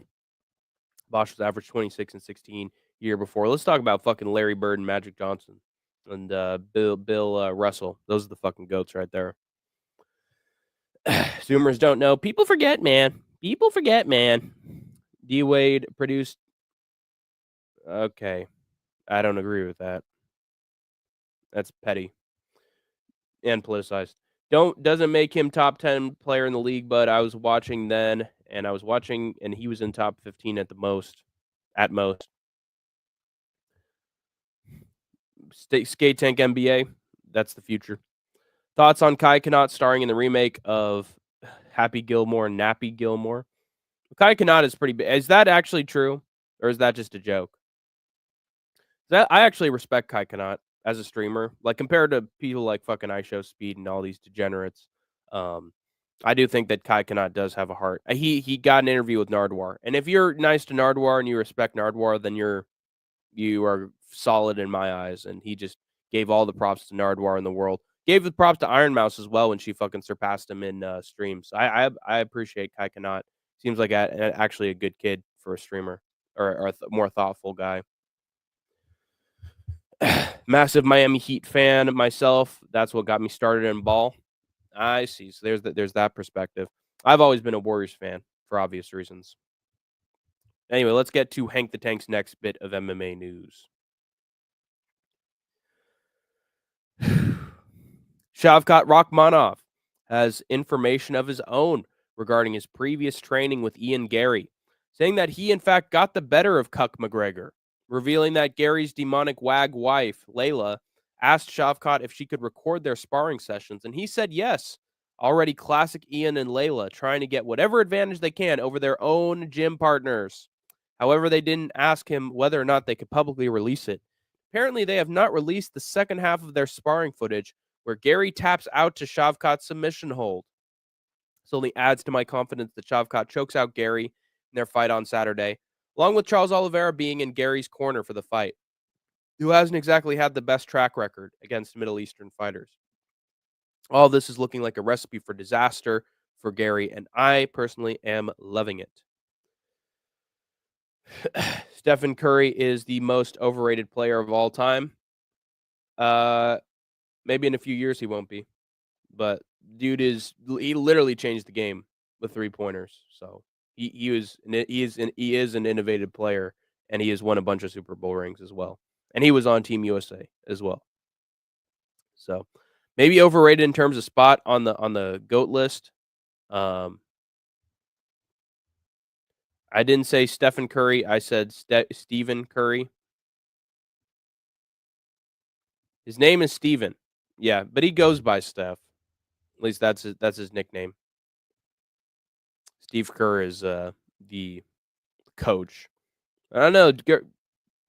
Bosch was average 26 and 16 year before. Let's talk about fucking Larry Bird and Magic Johnson and Bill Russell. Those are the fucking goats right there. Zoomers don't know. People forget, man. People forget, man. D-Wade produced. Okay. I don't agree with that. That's petty and politicized. Doesn't make him top 10 player in the league, but I was watching then, and he was in top 15 at the most. At most. SkateTank NBA, that's the future. Thoughts on Kai Kanat starring in the remake of Happy Gilmore and Nappy Gilmore? Kai Kanat is pretty big. Is that actually true, or is that just a joke? I actually respect Kai Kanat as a streamer, like compared to people like fucking iShowSpeed and all these degenerates. I do think that Kai Kanat does have a heart. He got an interview with Nardwar, and if you're nice to Nardwar and you respect Nardwar, then you are solid in my eyes. And he just gave all the props to Nardwar in the world. Gave the props to Iron Mouse as well when she fucking surpassed him in streams. I appreciate Kai Kanat. Seems like actually a good kid for a streamer or a more thoughtful guy. Massive Miami Heat fan myself. That's what got me started in ball. I see. So there's that perspective. I've always been a Warriors fan for obvious reasons. Anyway, let's get to Hank the Tank's next bit of MMA news. Shavkat Rakhmonov has information of his own regarding his previous training with Ian Garry, saying that he in fact got the better of Cuck McGregor, revealing that Gary's demonic wag wife, Layla, asked Shavkat if she could record their sparring sessions, and he said yes. Already classic Ian and Layla trying to get whatever advantage they can over their own gym partners. However, they didn't ask him whether or not they could publicly release it. Apparently, they have not released the second half of their sparring footage where Garry taps out to Shavkat's submission hold. This only adds to my confidence that Shavkat chokes out Garry in their fight on Saturday, along with Charles Oliveira being in Gary's corner for the fight, who hasn't exactly had the best track record against Middle Eastern fighters. All this is looking like a recipe for disaster for Garry, and I personally am loving it. Stephen Curry is the most overrated player of all time. Maybe in a few years he won't be, but he literally changed the game with 3-pointers. So he is an innovative player, and he has won a bunch of Super Bowl rings as well. And he was on Team USA as well. So maybe overrated in terms of spot on the GOAT list. I didn't say Stephen Curry. I said Stephen Curry. His name is Steven. Yeah, but he goes by Steph. At least that's his nickname. Steve Kerr is the coach. I don't know.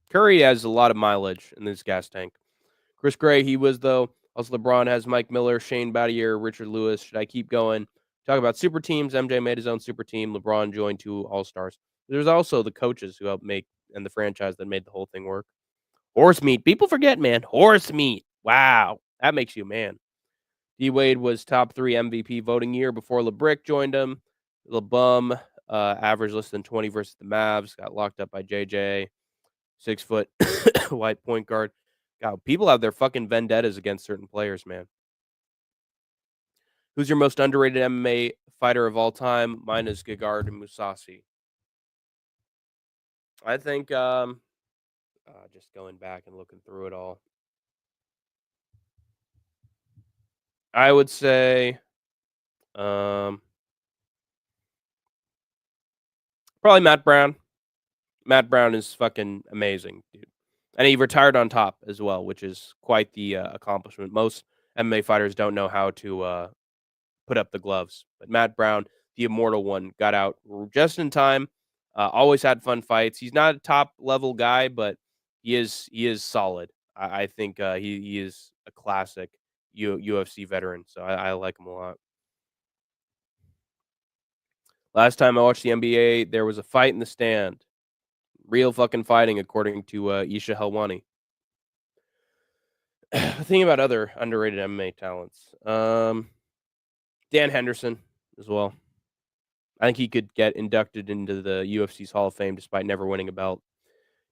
Curry has a lot of mileage in this gas tank. Chris Gray, he was, though. Also, LeBron has Mike Miller, Shane Battier, Richard Lewis. Should I keep going? Talk about super teams. MJ made his own super team. LeBron joined 2 All-Stars. There's also the coaches who helped make, and the franchise that made the whole thing work. Horse meat. People forget, man. Horse meat. Wow. That makes you a man. D-Wade was top 3 MVP voting year before LeBrick joined him. LeBum averaged less than 20 versus the Mavs. Got locked up by JJ. 6 foot white point guard. God, people have their fucking vendettas against certain players, man. Who's your most underrated MMA fighter of all time? Mine is Gegard Mousasi. I think, just going back and looking through it all, I would say, probably Matt Brown. Matt Brown is fucking amazing, dude. And he retired on top as well, which is quite the accomplishment. Most MMA fighters don't know how to put up the gloves. But Matt Brown, the immortal one, got out just in time. Always had fun fights. He's not a top level guy, but he is solid. I think he is a classic UFC veteran. So I like him a lot. Last time I watched the NBA, there was a fight in the stand. Real fucking fighting, according to Isha Helwani. Thinking about other underrated MMA talents. Dan Henderson as well. I think he could get inducted into the UFC's Hall of Fame despite never winning a belt.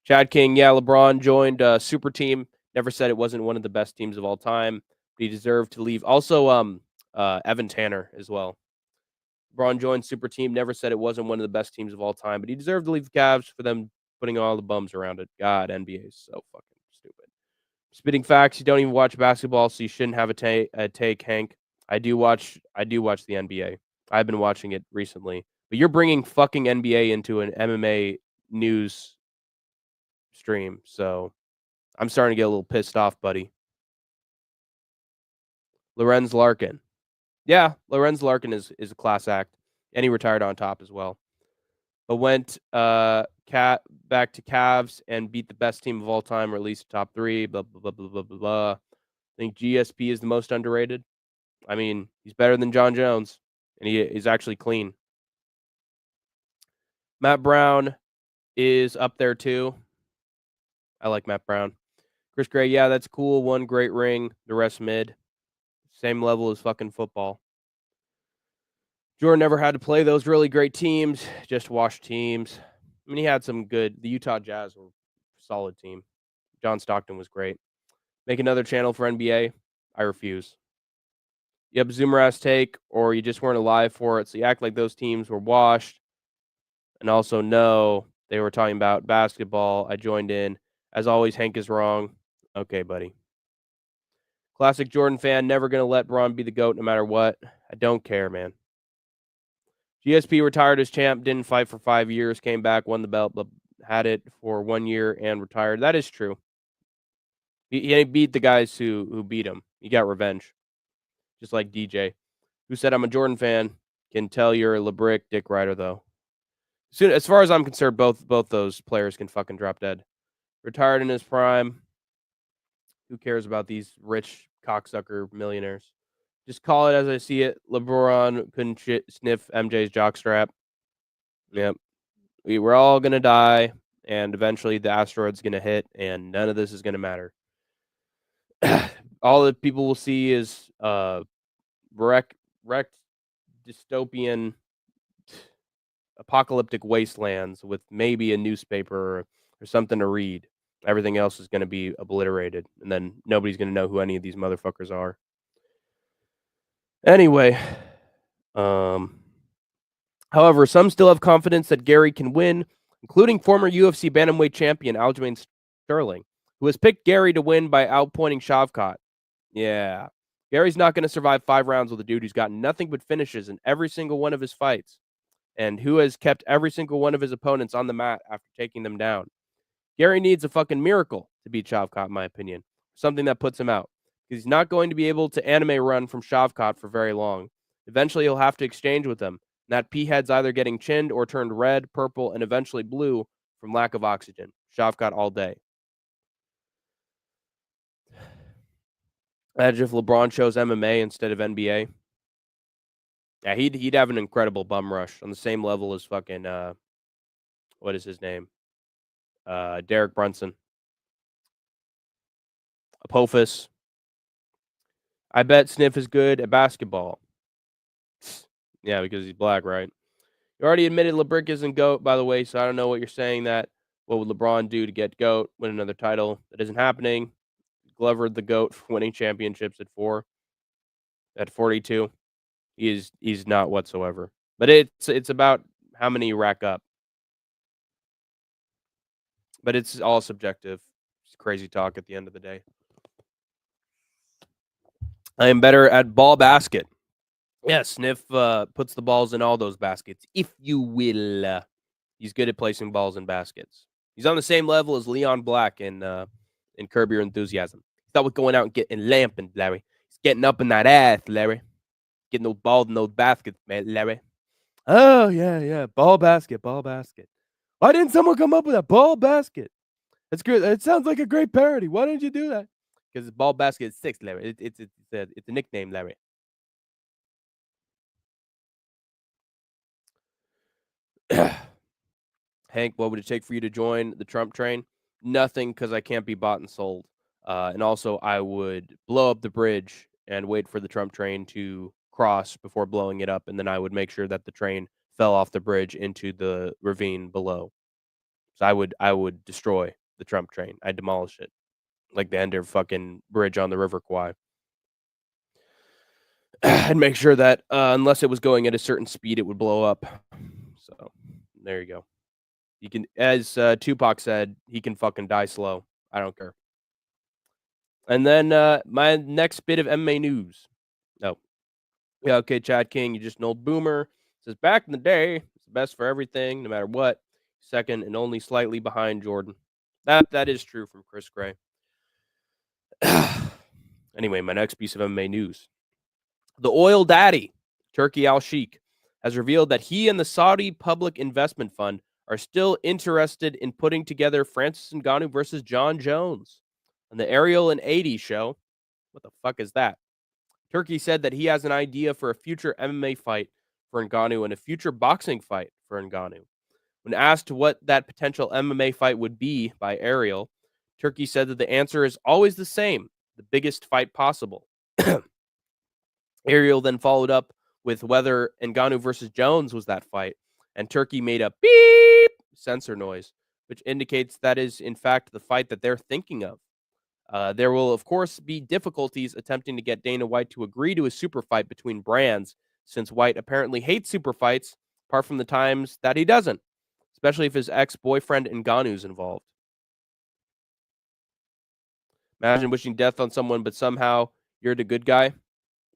Chad King, yeah, LeBron joined Super Team. Never said it wasn't one of the best teams of all time. But he deserved to leave. Also, Evan Tanner as well. LeBron joined Super Team. Never said it wasn't one of the best teams of all time, but he deserved to leave the Cavs for them putting all the bums around it. God, NBA is so fucking stupid. Spitting facts. You don't even watch basketball, so you shouldn't have a take, Hank. I do watch the NBA. I've been watching it recently. But you're bringing fucking NBA into an MMA news stream, so I'm starting to get a little pissed off, buddy. Lorenz Larkin. Yeah, Lorenz Larkin is a class act, and he retired on top as well. But went back to Cavs and beat the best team of all time, or at least top 3, blah, blah, blah, blah, blah, blah. I think GSP is the most underrated. I mean, he's better than John Jones, and he is actually clean. Matt Brown is up there too. I like Matt Brown. Chris Gray, yeah, that's cool. One great ring, the rest mid. Same level as fucking football. Jordan never had to play those really great teams, just washed teams. I mean, he had some good. The Utah Jazz were a solid team. John Stockton was great. Make another channel for NBA? I refuse. You have a Zoomer ass take, or you just weren't alive for it, so you act like those teams were washed. And also, no, they were talking about basketball. I joined in. As always, Hank is wrong. Okay, buddy. Classic Jordan fan, never going to let Braun be the GOAT no matter what. I don't care, man. GSP retired as champ, didn't fight for 5 years, came back, won the belt, but had it for 1 year and retired. That is true. He beat the guys who beat him. He got revenge. Just like DJ, who said, I'm a Jordan fan. Can tell you're a LeBrick dick rider, though. As far as I'm concerned, both those players can fucking drop dead. Retired in his prime. Who cares about these rich cocksucker millionaires? Just call it as I see it. LeBron couldn't sniff MJ's jockstrap. Yep. We're all going to die, and eventually the asteroid's going to hit, and none of this is going to matter. All that people will see is wrecked dystopian apocalyptic wastelands with maybe a newspaper or something to read. Everything else is going to be obliterated, and then nobody's going to know who any of these motherfuckers are. Anyway, however, some still have confidence that Gary can win, including former UFC bantamweight champion Aljamain Sterling, who has picked Gary to win by outpointing Shavkat. Yeah. Gary's not going to survive 5 rounds with a dude who's got nothing but finishes in every single one of his fights, and who has kept every single one of his opponents on the mat after taking them down. Gary needs a fucking miracle to beat Shavkat, in my opinion. Something that puts him out. Because he's not going to be able to anime run from Shavkat for very long. Eventually, he'll have to exchange with him. And that P-head's either getting chinned or turned red, purple, and eventually blue from lack of oxygen. Shavkat all day. Imagine if LeBron chose MMA instead of NBA. Yeah, he'd have an incredible bum rush on the same level as fucking what is his name? Derek Brunson. Apophis. I bet Sniff is good at basketball. Yeah, because he's black, right? You already admitted LeBrick isn't GOAT, by the way, so I don't know what you're saying that. What would LeBron do to get GOAT, win another title? That isn't happening. Glover the GOAT for winning championships at 42. He's not whatsoever. But it's about how many you rack up. But it's all subjective. It's crazy talk at the end of the day. I am better at ball basket. Yeah, Sniff puts the balls in all those baskets, if you will. He's good at placing balls in baskets. He's on the same level as Leon Black in Curb Your Enthusiasm. He's always going out and getting lamping, Larry. He's getting up in that ass, Larry. Getting those balls in those baskets, man, Larry. Oh, yeah. Ball basket. Why didn't someone come up with a ball basket? That's good. It sounds like a great parody. Why didn't you do that? Because ball basket is 6, Larry. It's a nickname, Larry. Hank, what would it take for you to join the Trump train? Nothing, because I can't be bought and sold. And also, I would blow up the bridge and wait for the Trump train to cross before blowing it up, and then I would make sure that the train fell off the bridge into the ravine below. So I would destroy the Trump train. I'd demolish it like the Ender fucking bridge on the River Kwai. And make sure that unless it was going at a certain speed, it would blow up. So there you go. You can, as Tupac said, he can fucking die slow. I don't care. And then my next bit of MMA news. Oh, yeah, okay, Chad King, you're just an old boomer. Says back in the day, it's the best for everything, no matter what. Second and only slightly behind Jordan. That is true from Chris Gray. Anyway, my next piece of MMA news. The oil daddy, Turki Al-Sheikh, has revealed that he and the Saudi Public Investment Fund are still interested in putting together Francis Ngannou versus John Jones on the Ariel and 80 show. What the fuck is that? Turki said that he has an idea for a future MMA fight for Ngannou and a future boxing fight for Ngannou. When asked what that potential MMA fight would be by Ariel, Turki said that the answer is always the same, the biggest fight possible. Ariel then followed up with whether Ngannou versus Jones was that fight, and Turki made a beep sensor noise, which indicates that is, in fact, the fight that they're thinking of. There will, of course, be difficulties attempting to get Dana White to agree to a super fight between brands, since White apparently hates super fights, apart from the times that he doesn't, especially if his ex-boyfriend Ngannou's involved. Imagine wishing death on someone, but somehow you're the good guy.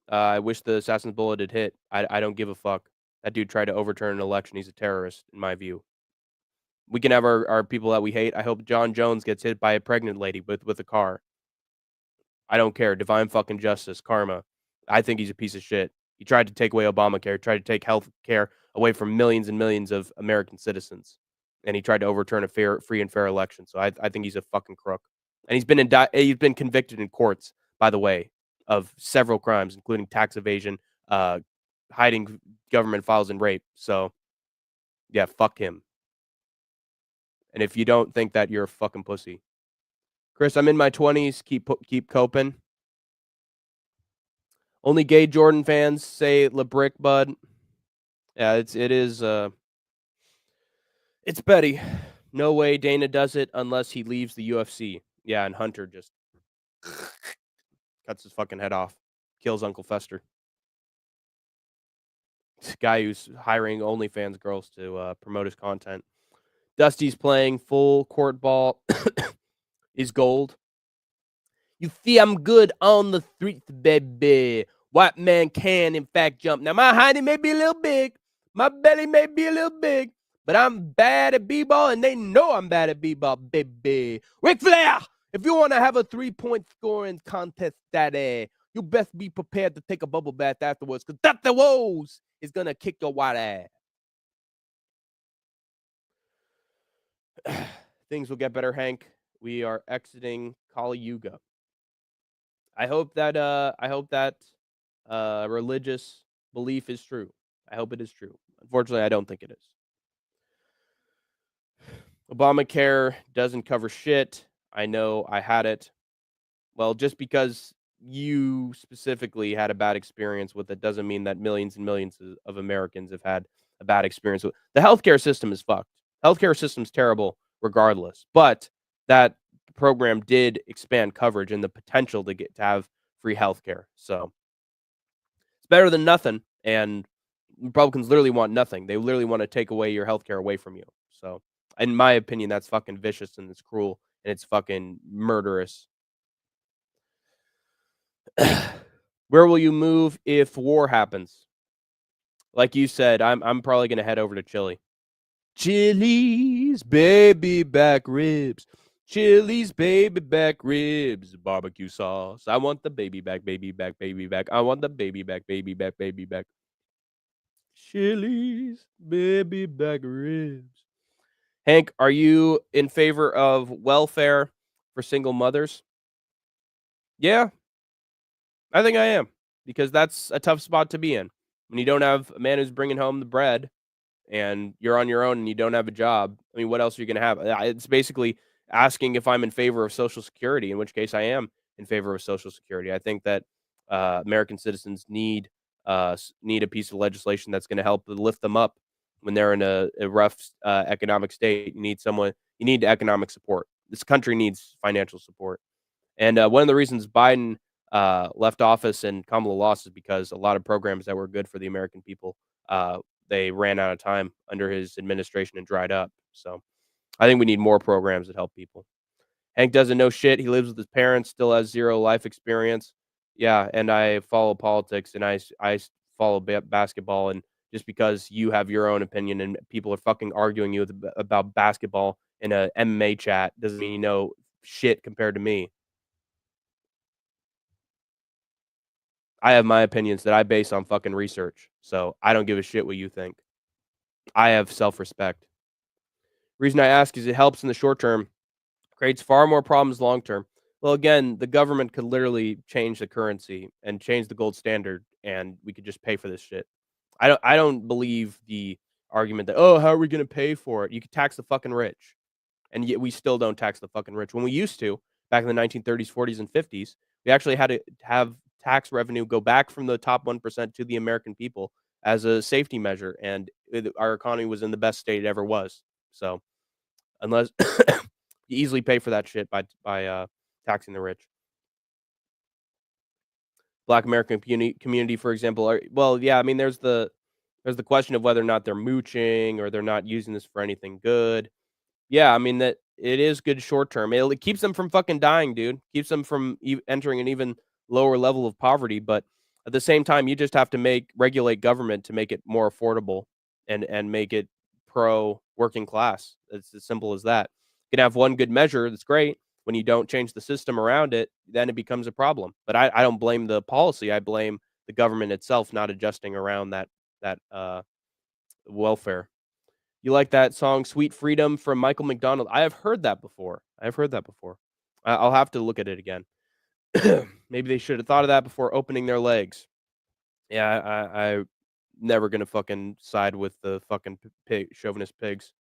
I wish the assassin's bullet had hit. I don't give a fuck. That dude tried to overturn an election. He's a terrorist, in my view. We can have our people that we hate. I hope John Jones gets hit by a pregnant lady with a car. I don't care. Divine fucking justice, karma. I think he's a piece of shit. He tried to take away Obamacare, tried to take health care away from millions and millions of American citizens, and he tried to overturn a free and fair election. So I think he's a fucking crook. And he's been convicted in courts, by the way, of several crimes, including tax evasion, hiding government files, and rape. So, yeah, fuck him. And if you don't think that, you're a fucking pussy. Chris, I'm in my 20s. Keep coping. Only gay Jordan fans say LeBrick, bud. Yeah, it's Betty. No way Dana does it unless he leaves the UFC. Yeah, and Hunter just cuts his fucking head off. Kills Uncle Fester. This guy who's hiring OnlyFans girls to promote his content. Dusty's playing full court ball. Is gold. You see, I'm good on the streets, baby. White man can, in fact, jump. Now, my hiney may be a little big. My belly may be a little big. But I'm bad at b-ball, and they know I'm bad at b-ball, baby. Ric Flair, if you want to have a 3-point scoring contest, daddy, you best be prepared to take a bubble bath afterwards, because Dr. Woes is going to kick your white ass. Things will get better, Hank. We are exiting Kali Yuga. I hope that religious belief is true. I hope it is true. Unfortunately, I don't think it is. Obamacare doesn't cover shit. I know I had it. Well, just because you specifically had a bad experience with it doesn't mean that millions and millions of Americans have had a bad experience with it. The healthcare system is fucked. Healthcare system's terrible regardless. But that program did expand coverage and the potential to have free healthcare. So it's better than nothing. And Republicans literally want nothing. They literally want to take away your healthcare away from you. So in my opinion, that's fucking vicious and it's cruel and it's fucking murderous. Where will you move if war happens? Like you said, I'm probably gonna head over to Chile. Chili's baby back ribs. Chili's baby back ribs. Barbecue sauce. I want the baby back, baby back, baby back. I want the baby back, baby back, baby back. Chili's baby back ribs. Hank, are you in favor of welfare for single mothers? Yeah, I think I am, because that's a tough spot to be in. When you don't have a man who's bringing home the bread and you're on your own and you don't have a job, I mean, what else are you going to have? It's basically asking if I'm in favor of Social Security, in which case I am in favor of Social Security. I think that American citizens need a piece of legislation that's going to help lift them up when they're in a rough economic state. You need economic support. This country needs financial support. And one of the reasons Biden left office and Kamala lost is because a lot of programs that were good for the American people, they ran out of time under his administration and dried up. So I think we need more programs that help people. Hank doesn't know shit. He lives with his parents, still has zero life experience. Yeah, and I follow politics and follow basketball. And just because you have your own opinion and people are fucking arguing you about basketball in a MMA chat doesn't mean you know shit compared to me. I have my opinions that I base on fucking research. So I don't give a shit what you think. I have self-respect. Reason I ask is it helps in the short term, creates far more problems long term. Well, again, the government could literally change the currency and change the gold standard, and we could just pay for this shit. I don't believe the argument that, oh, how are we gonna pay for it? You could tax the fucking rich. And yet we still don't tax the fucking rich. When we used to, back in the 1930s, 40s, and 50s, we actually had to have tax revenue go back from the top 1% to the American people as a safety measure, and our economy was in the best state it ever was. So unless you easily pay for that shit by taxing the rich. Black American community, for example, well, yeah, I mean, there's the question of whether or not they're mooching or they're not using this for anything good. Yeah, I mean, that it is good short term. It keeps them from fucking dying, dude. Keeps them from entering an even lower level of poverty, but at the same time, you just have to regulate government to make it more affordable and make it pro working class. It's as simple as that. You can have one good measure that's great. When you don't change the system around it, then it becomes a problem. But I don't blame the policy. I blame the government itself not adjusting around that welfare. You like that song "Sweet Freedom" from Michael McDonald? I have heard that before. I'll have to look at it again. Maybe they should have thought of that before opening their legs. Yeah, I never gonna fucking side with the fucking chauvinist pigs.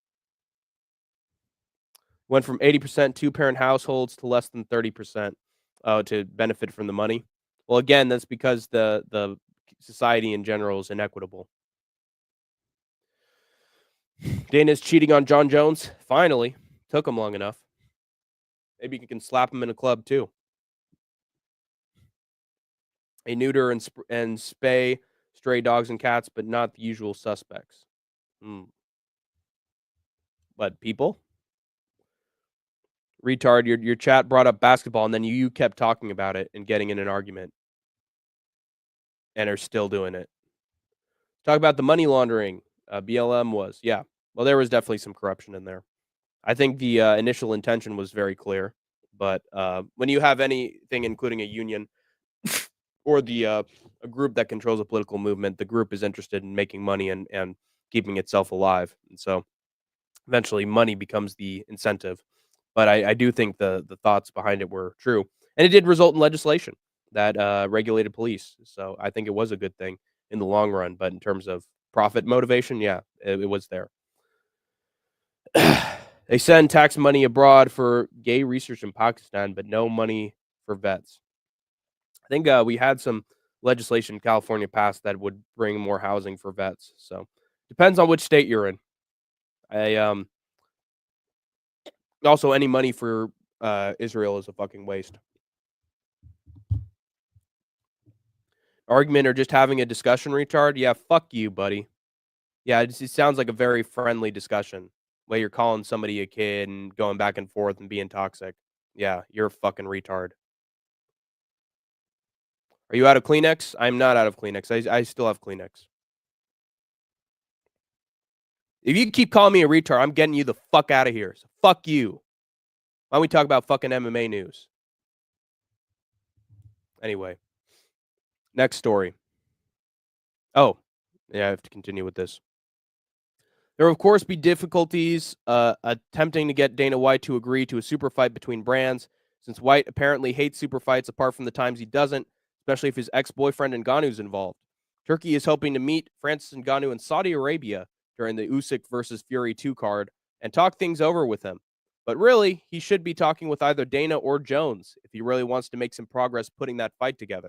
Went from 80% two-parent households to less than 30%, to benefit from the money. Well, again, that's because the society in general is inequitable. Dana's cheating on John Jones. Finally, took him long enough. Maybe you can slap him in a club too. They neuter and spay stray dogs and cats, but not the usual suspects. But people, retard. Your chat brought up basketball, and then you kept talking about it and getting in an argument, and are still doing it. Talk about the money laundering. BLM was, yeah. Well, there was definitely some corruption in there. I think the initial intention was very clear, but when you have anything, including a union or a group that controls a political movement, the group is interested in making money and keeping itself alive. And so eventually money becomes the incentive. But I do think the thoughts behind it were true. And it did result in legislation that regulated police. So I think it was a good thing in the long run. But in terms of profit motivation, yeah, it was there. They send tax money abroad for gay research in Pakistan, but no money for vets. I think we had some legislation in California passed that would bring more housing for vets. So depends on which state you're in. Also, any money for Israel is a fucking waste. Argument or just having a discussion, retard? Yeah, fuck you, buddy. Yeah, it sounds like a very friendly discussion where you're calling somebody a kid and going back and forth and being toxic. Yeah, you're a fucking retard. Are you out of Kleenex? I'm not out of Kleenex. I still have Kleenex. If you keep calling me a retard, I'm getting you the fuck out of here. So fuck you. Why don't we talk about fucking MMA news? Anyway, next story. Oh, yeah, I have to continue with this. There will, of course, be difficulties attempting to get Dana White to agree to a super fight between brands, since White apparently hates super fights apart from the times he doesn't, especially if his ex-boyfriend Ngannou's involved. Turkey is hoping to meet Francis Ngannou in Saudi Arabia during the Usyk versus Fury 2 card and talk things over with him. But really, he should be talking with either Dana or Jones if he really wants to make some progress putting that fight together.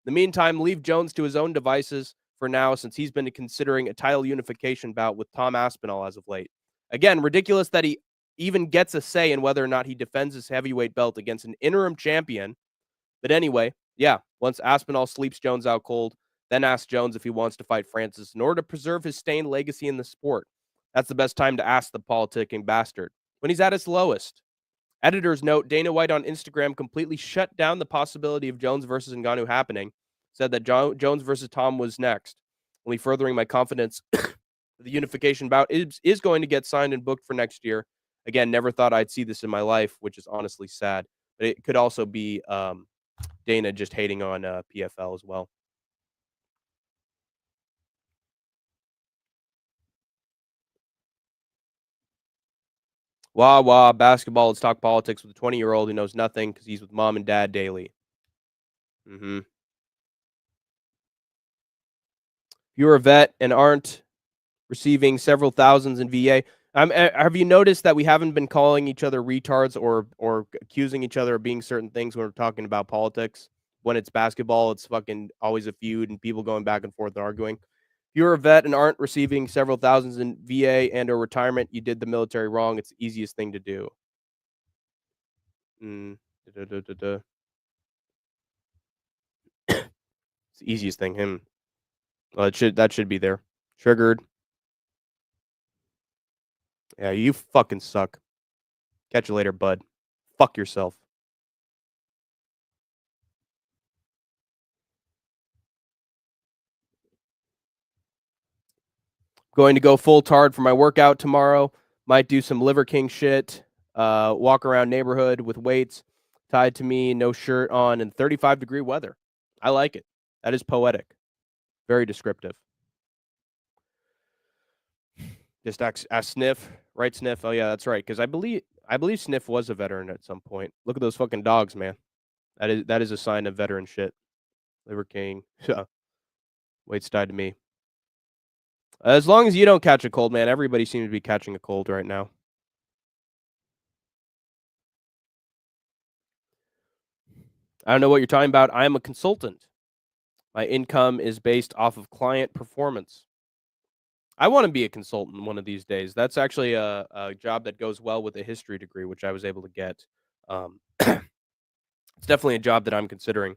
In the meantime, leave Jones to his own devices. for now, since he's been considering a title unification bout with Tom Aspinall as of late. Again, ridiculous that he even gets a say in whether or not he defends his heavyweight belt against an interim champion. But anyway, yeah, once Aspinall sleeps Jones out cold, then asks Jones if he wants to fight Francis in order to preserve his stained legacy in the sport. That's the best time to ask the politicking bastard, when he's at his lowest. Editor's note, Dana White on Instagram completely shut down the possibility of Jones versus Ngannou happening, said that Jones versus Tom was next, only furthering my confidence the unification bout is going to get signed and booked for next year. Again, never thought I'd see this in my life, which is honestly sad. But it could also be Dana just hating on PFL as well. Wah, wah, basketball, let's talk politics with a 20-year-old who knows nothing because he's with mom and dad daily. Mm-hmm. If you're a vet and aren't receiving several thousands in VA, have you noticed that we haven't been calling each other retards or accusing each other of being certain things when we're talking about politics? When it's basketball, it's fucking always a feud and people going back and forth and arguing. If you're a vet and aren't receiving several thousands in VA and or retirement, you did the military wrong. It's the easiest thing to do. It's the easiest thing. Well, that should be there. Triggered. Yeah, you fucking suck. Catch you later, bud. Fuck yourself. Going to go full tard for my workout tomorrow. Might do some Liver King shit. Walk around neighborhood with weights tied to me, no shirt on, and 35-degree weather. I like it. That is poetic. Very descriptive. Just ask Sniff. Right, Sniff? Oh, yeah, that's right. Because I believe Sniff was a veteran at some point. Look at those fucking dogs, man. That is a sign of veteran shit. Liver King. Weights tied to me. As long as you don't catch a cold, man, everybody seems to be catching a cold right now. I don't know what you're talking about. I am a consultant. My income is based off of client performance. I want to be a consultant one of these days. That's actually a job that goes well with a history degree, which I was able to get. It's definitely a job that I'm considering.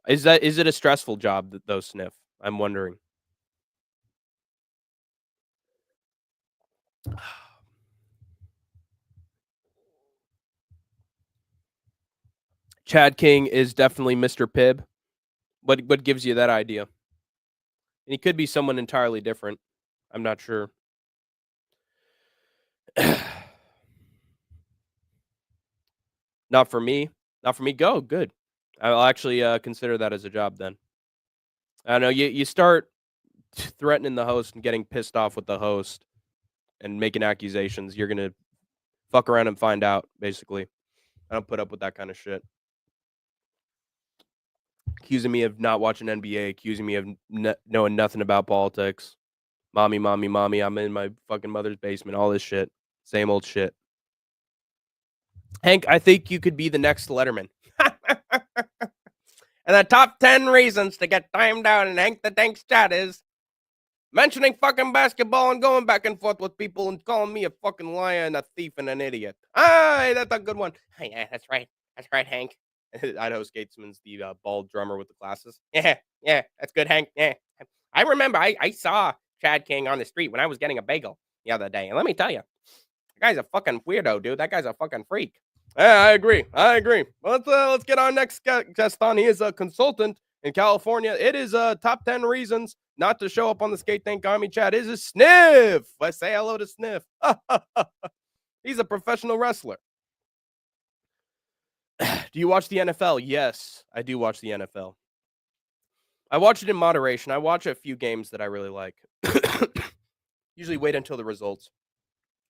Is it a stressful job though, Sniff? I'm wondering. Chad King is definitely Mr. Pibb. What gives you that idea? And he could be someone entirely different. I'm not sure. Not for me. Not for me. Go good. I'll actually consider that as a job then. I don't know. You start threatening the host and getting pissed off with the host and making accusations. You're gonna fuck around and find out. Basically, I don't put up with that kind of shit. Accusing me of not watching NBA, accusing me of knowing nothing about politics. Mommy, I'm in my fucking mother's basement. All this shit. Same old shit. Hank, I think you could be the next Letterman. And the top 10 reasons to get timed out in Hank the Tank's chat is mentioning fucking basketball and going back and forth with people and calling me a fucking liar and a thief and an idiot. Hey, that's a good one. Hey, yeah, that's right. That's right, Hank. Idaho Skatesman's the bald drummer with the glasses. Yeah, that's good, Hank. Yeah. I remember I saw Chad King on the street when I was getting a bagel the other day. And let me tell you, that guy's a fucking weirdo, dude. That guy's a fucking freak. Yeah, I agree. Let's get our next guest on. He is a consultant in California. It is top 10 reasons not to show up on the SkateTank Army chat. Is a Sniff. Let's say hello to Sniff. He's a professional wrestler. Do you watch the NFL? Yes, I do watch the NFL. I watch it in moderation. I watch a few games that I really like. Usually wait until the results.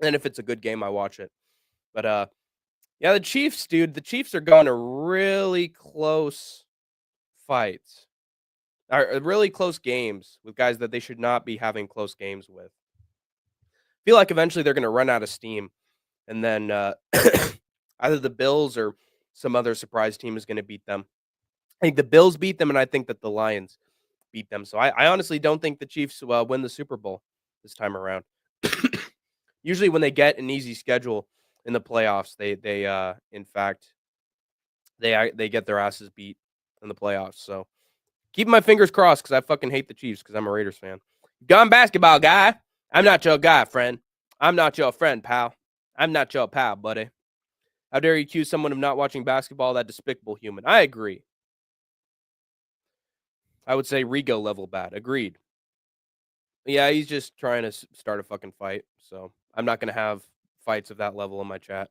And if it's a good game, I watch it. But yeah, the Chiefs, dude. The Chiefs are going to really close fights. Really close games with guys that they should not be having close games with. I feel like eventually they're going to run out of steam. And then either the Bills or some other surprise team is going to beat them. I think the Bills beat them, and I think that the Lions beat them. So I honestly don't think the Chiefs win the Super Bowl this time around. Usually when they get an easy schedule in the playoffs, they in fact they get their asses beat in the playoffs. So keeping my fingers crossed because I fucking hate the Chiefs because I'm a Raiders fan. Gun basketball guy. I'm not your guy, friend. I'm not your friend, pal. I'm not your pal, buddy. How dare you accuse someone of not watching basketball? That despicable human. I agree. I would say Rigo level bad. Agreed. Yeah, he's just trying to start a fucking fight. So I'm not going to have fights of that level in my chat.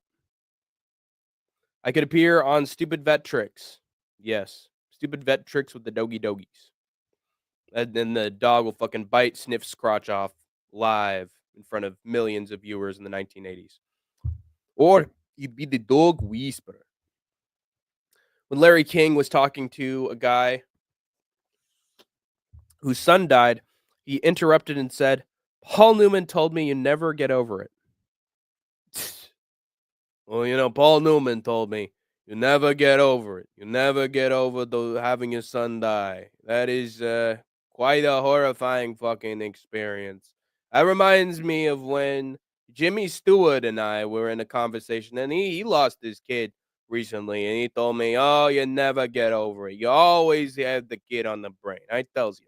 I could appear on Stupid Vet Tricks. Yes. Stupid Vet Tricks with the doggies. And then the dog will fucking bite Sniff's crotch off live in front of millions of viewers in the 1980s. Or he'd be the dog whisperer. When Larry King was talking to a guy whose son died, he interrupted and said, Paul Newman told me you never get over it. Well, Paul Newman told me you never get over it. You never get over having your son die. That is quite a horrifying fucking experience. That reminds me of when Jimmy Stewart and I were in a conversation, and he lost his kid recently, and he told me, oh, you never get over it. You always have the kid on the brain. I tells you.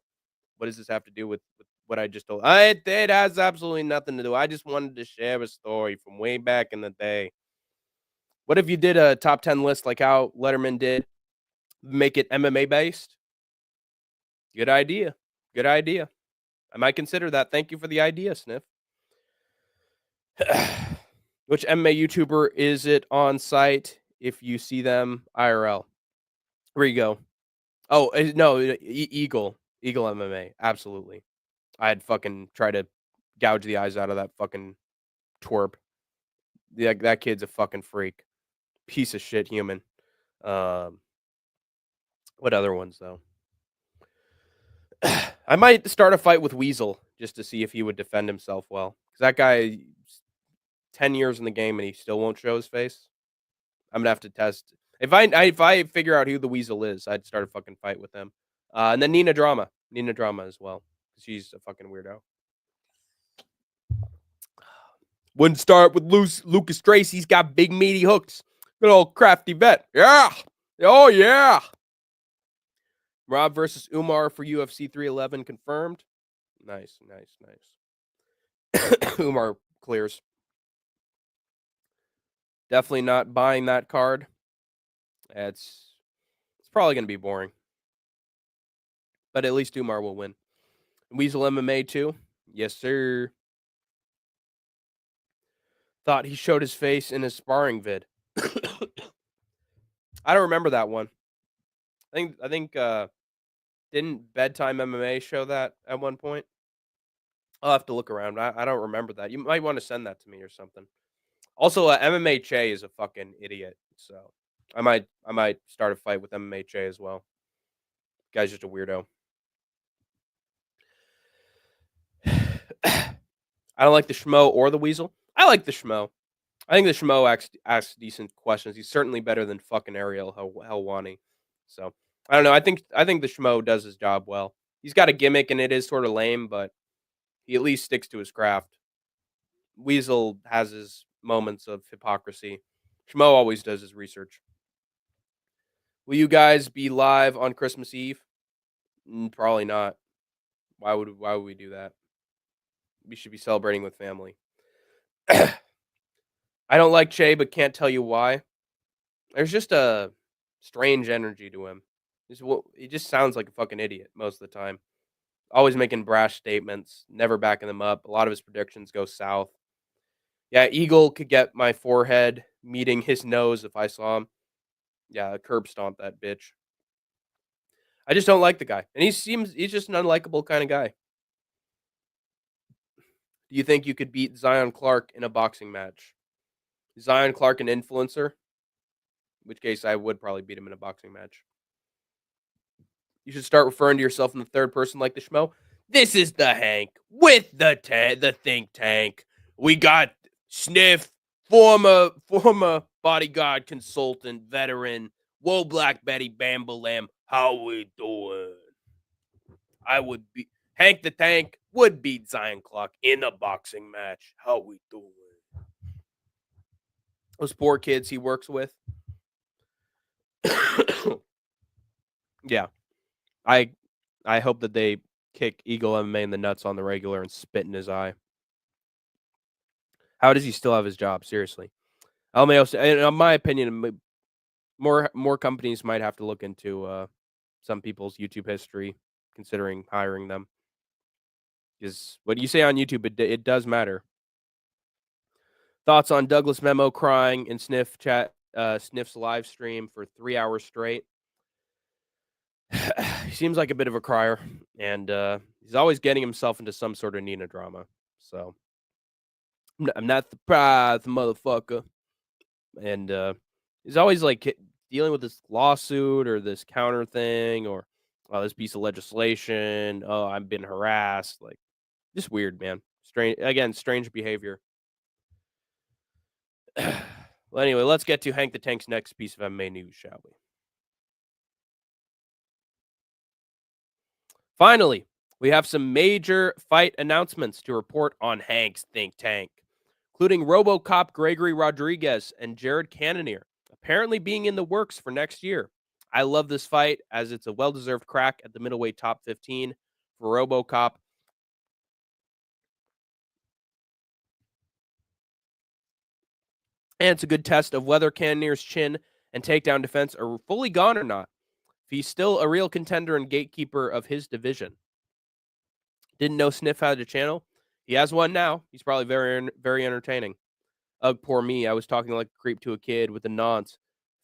What does this have to do with what I just told? It has absolutely nothing to do. I just wanted to share a story from way back in the day. What if you did a top 10 list like how Letterman did? Make it MMA based? Good idea. Good idea. I might consider that. Thank you for the idea, Sniff. Which MMA YouTuber is it on site if you see them IRL? Where you go? Oh, no, Eagle MMA. Absolutely. I'd fucking try to gouge the eyes out of that fucking twerp. Yeah, that kid's a fucking freak. Piece of shit human. What other ones, though? I might start a fight with Weasel just to see if he would defend himself well. Because that guy, 10 years in the game and he still won't show his face. I'm going to have to test. If I figure out who the Weasel is, I'd start a fucking fight with him. And then Nina Drama. Nina Drama as well. She's a fucking weirdo. Wouldn't start with Lucas Tracy. He's got big meaty hooks. Good old crafty vet. Yeah. Oh, yeah. Rob versus Umar for UFC 311 confirmed. Nice. Umar clears. Definitely not buying that card. It's probably going to be boring. But at least Umar will win. Weasel MMA too. Yes, sir. Thought he showed his face in his sparring vid. I don't remember that one. I think didn't Bedtime MMA show that at one point? I'll have to look around. I don't remember that. You might want to send that to me or something. Also, MMA Che is a fucking idiot, so I might start a fight with MMA Che as well. Guy's just a weirdo. I don't like the Schmo or the Weasel. I like the Schmo. I think the Schmo asks decent questions. He's certainly better than fucking Ariel Helwani. So I don't know. I think the Schmo does his job well. He's got a gimmick and it is sort of lame, but he at least sticks to his craft. Weasel has his moments of hypocrisy. Schmo always does his research. Will you guys be live on Christmas Eve? Probably not. Why would we do that? We should be celebrating with family. I don't like Che, but can't tell you why. There's just a strange energy to him. He just sounds like a fucking idiot most of the time. Always making brash statements, never backing them up. A lot of his predictions go south. Yeah, Eagle could get my forehead meeting his nose if I saw him. Yeah, curb stomp that bitch. I just don't like the guy. And he's just an unlikable kind of guy. Do you think you could beat Zion Clark in a boxing match? Zion Clark an influencer? In which case I would probably beat him in a boxing match. You should start referring to yourself in the third person like the Schmo. This is the Hank with the think tank. We got Sniff, former bodyguard consultant, veteran, Whoa Black Betty Bambalam. How we doing? I would be Hank the Tank would beat Zion Clock in a boxing match. How we doing? Those poor kids he works with. Yeah, I I hope that they kick Eagle MMA in the nuts on the regular and spit in his eye. How does he still have his job? Seriously, LMAO. In my opinion, more companies might have to look into some people's YouTube history, considering hiring them. Because what you say on YouTube, it does matter. Thoughts on Douglas Memo crying in Sniff's live stream for 3 hours straight? He seems like a bit of a crier, and he's always getting himself into some sort of Nina drama. So I'm not surprised, motherfucker. And he's always like dealing with this lawsuit or this counter thing or this piece of legislation. Oh, I've been harassed. Like, just weird, man. Strange behavior. Well, anyway, let's get to Hank the Tank's next piece of MMA news, shall we? Finally, we have some major fight announcements to report on Hank's Think Tank, including RoboCop Gregory Rodriguez and Jared Cannonier apparently being in the works for next year. I love this fight as it's a well-deserved crack at the middleweight top 15 for RoboCop. And it's a good test of whether Cannonier's chin and takedown defense are fully gone or not. If he's still a real contender and gatekeeper of his division. Didn't know Sniff had a channel. He has one now. He's probably very entertaining. Ugh, poor me. I was talking like a creep to a kid with the nonce.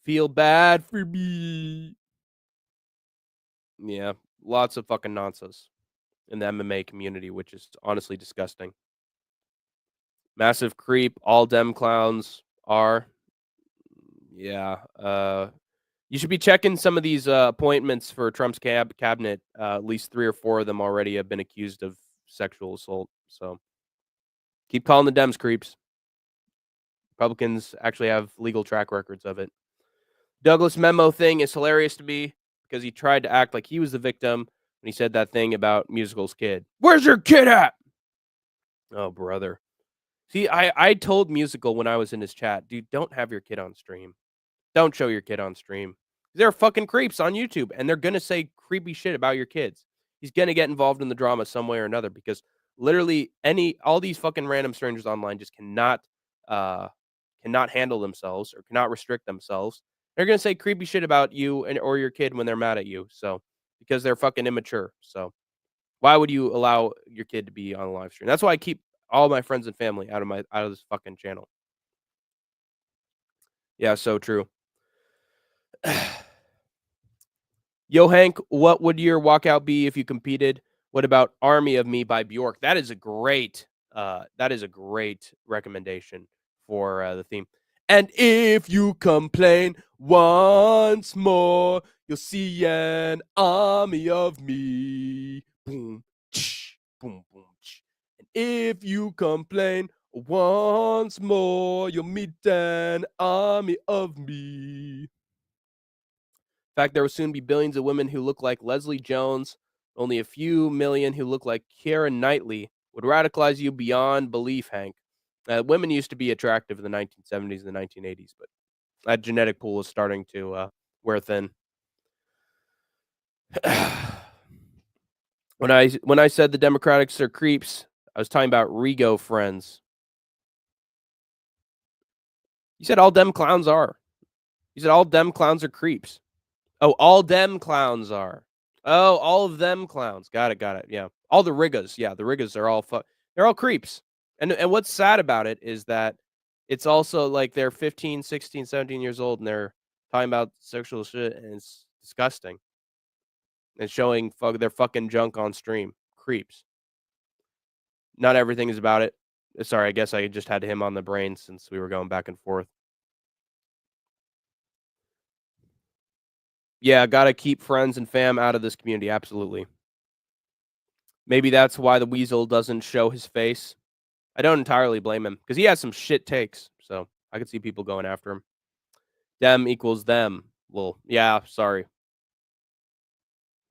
Feel bad for me. Yeah, lots of fucking nonsense in the MMA community, which is honestly disgusting. Massive creep. All dem clowns are. Yeah. You should be checking some of these appointments for Trump's cabinet. At least 3 or 4 of them already have been accused of sexual assault. So keep calling the Dems creeps. Republicans actually have legal track records of it. Douglas Memo thing is hilarious to me because he tried to act like he was the victim when he said that thing about Musical's kid. Where's your kid at? Oh, brother. See, I told Musical when I was in his chat, dude, don't have your kid on stream. Don't show your kid on stream. They're fucking creeps on YouTube, and they're going to say creepy shit about your kids. He's going to get involved in the drama some way or another because literally all these fucking random strangers online just cannot handle themselves or cannot restrict themselves. They're going to say creepy shit about you or your kid when they're mad at you. So, because they're fucking immature. So, why would you allow your kid to be on a live stream? That's why I keep all my friends and family out of this fucking channel. Yeah, so true. Yo, Hank, what would your walkout be if you competed? What about Army of Me by Bjork? That is a great recommendation for the theme. And if you complain once more, you'll see an army of me. Boom, boom, boom. And if you complain once more, you'll meet an army of me. In fact, there will soon be billions of women who look like Leslie Jones. Only a few million who look like Keira Knightley would radicalize you beyond belief, Hank. Women used to be attractive in the 1970s and the 1980s, but that genetic pool is starting to wear thin. When I said the Democrats are creeps, I was talking about Rego friends. You said all dem clowns are. You said all dem clowns are creeps. Oh, all dem clowns are. Oh, all of them clowns. Got it. Yeah. All the Riggas. Yeah, the Riggas are all they're all creeps. And what's sad about it is that it's also like they're 15, 16, 17 years old and they're talking about sexual shit and it's disgusting. And showing their fucking junk on stream. Creeps. Not everything is about it. Sorry, I guess I just had him on the brain since we were going back and forth. Yeah, gotta keep friends and fam out of this community. Absolutely. Maybe that's why the Weasel doesn't show his face. I don't entirely blame him because he has some shit takes. So I could see people going after him. Them equals them. Well, yeah, sorry.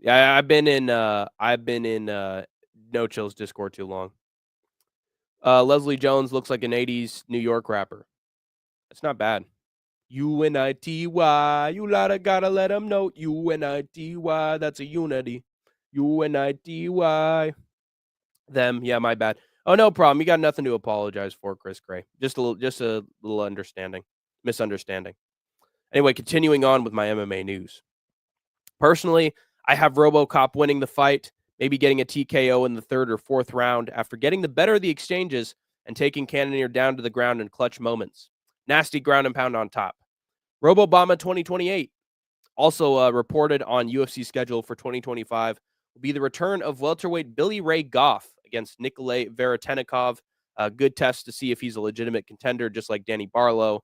Yeah, I've been in No Chill's Discord too long. Leslie Jones looks like an 80s New York rapper. It's not bad. UNITY, you gotta let them know. UNITY, that's a unity. UNITY. Them, yeah, my bad. Oh, no problem. You got nothing to apologize for, Chris Gray. Just a little misunderstanding. Anyway, continuing on with my MMA news. Personally, I have RoboCop winning the fight, maybe getting a TKO in the third or fourth round after getting the better of the exchanges and taking Cannonier down to the ground in clutch moments. Nasty ground and pound on top. RoboBama 2028, also reported on UFC schedule for 2025, will be the return of welterweight Billy Ray Goff against Nikolay Veretennikov. A good test to see if he's a legitimate contender, just like Danny Barlow.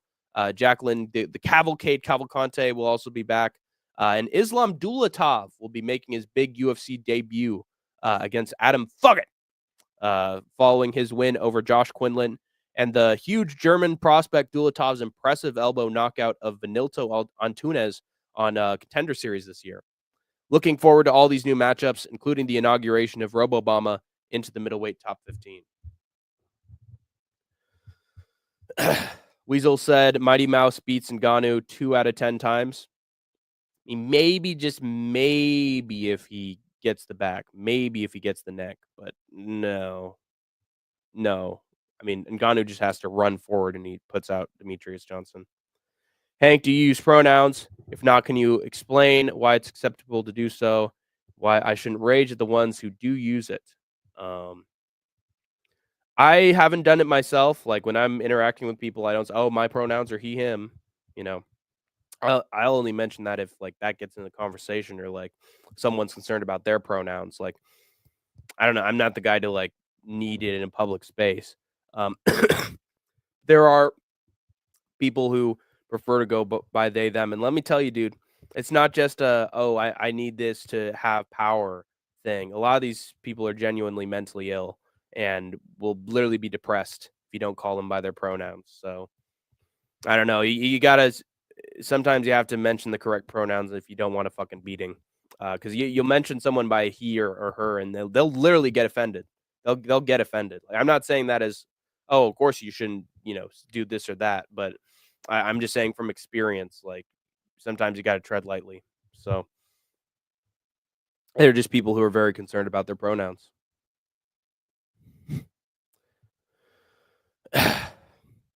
Jacqueline, the Cavalcante will also be back. And Islam Dulatov will be making his big UFC debut against Adam Fuggett, following his win over Josh Quinlan and the huge German prospect Dulatov's impressive elbow knockout of Vanilto Antunes on Contender Series this year. Looking forward to all these new matchups, including the inauguration of RoboBama into the middleweight top 15. Weasel said Mighty Mouse beats Ngannou 2 out of 10 times. I mean, maybe, just maybe, if he gets the back, maybe if he gets the neck, but no. I mean, Ngannou just has to run forward and he puts out Demetrius Johnson. Hank, do you use pronouns? If not, can you explain why it's acceptable to do so? Why I shouldn't rage at the ones who do use it? I haven't done it myself. Like when I'm interacting with people, I don't say, "Oh, my pronouns are he, him." You know, I'll only mention that if like that gets in the conversation or like someone's concerned about their pronouns. Like I don't know, I'm not the guy to like need it in a public space. There are people who prefer to go by they them, and let me tell you, dude, it's not just a I need this to have power thing. A lot of these people are genuinely mentally ill and will literally be depressed if you don't call them by their pronouns. So I don't know. You gotta sometimes you have to mention the correct pronouns if you don't want a fucking beating. Because you'll mention someone by he or her, and they'll literally get offended. They'll get offended. Like, I'm not saying that as, oh, of course you shouldn't, do this or that. But I'm just saying from experience, like sometimes you got to tread lightly. So they're just people who are very concerned about their pronouns.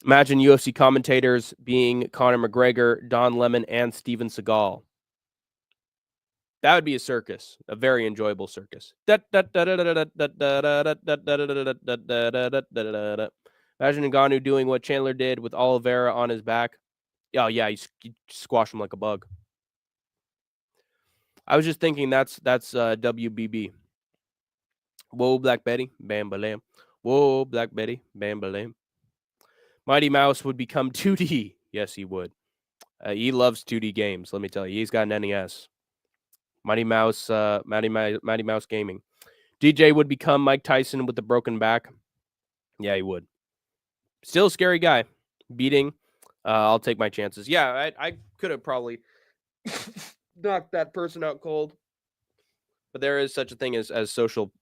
Imagine UFC commentators being Conor McGregor, Don Lemon, and Steven Seagal. That would be a circus, a very enjoyable circus. Imagine Ngannou doing what Chandler did with Oliveira on his back. Oh, yeah, you squash him like a bug. I was just thinking that's WBB. Whoa, Black Betty, bam, balam. Whoa, Black Betty, bam, balam. Mighty Mouse would become 2D. Yes, he would. He loves 2D games, let me tell you. He's got an NES. Mighty Mouse Gaming. DJ would become Mike Tyson with the broken back. Yeah, he would. Still a scary guy. Beating. I'll take my chances. Yeah, I could have probably knocked that person out cold. But there is such a thing as social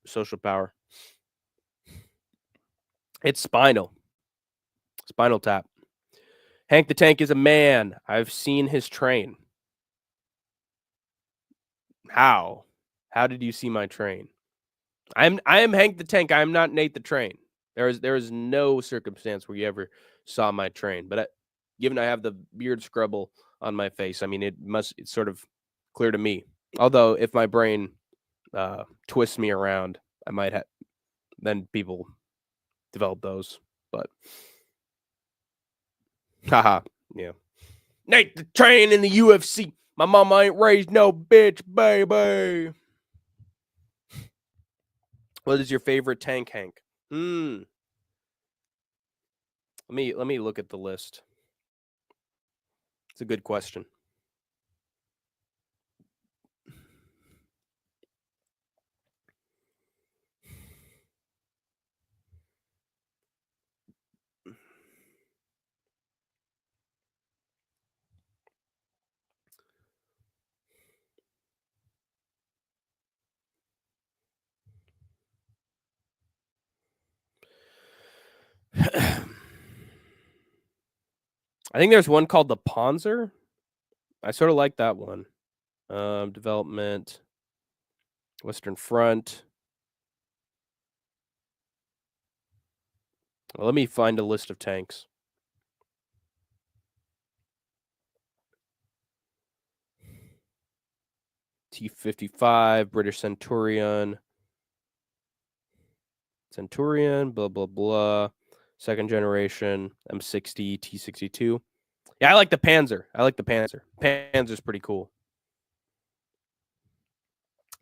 power. It's spinal. Spinal Tap. Hank the Tank is a man. I've seen his train. How? How did you see my train? I am Hank the Tank. I am not Nate the Train. There is no circumstance where you ever saw my train. But given I have the beard scrubble on my face, I mean it's sort of clear to me. Although if my brain twists me around, I might have then people develop those. But haha, yeah. Nate the Train in the UFC. My mama ain't raised no bitch, baby. What is your favorite tank, Hank? Let me look at the list. It's a good question. I think there's one called the Panzer. I sort of like that one. Development, Western Front. Well, let me find a list of tanks. T-55, British Centurion, blah, blah, blah. Second generation, M60, T-62. Yeah, I like the Panzer. Panzer's pretty cool.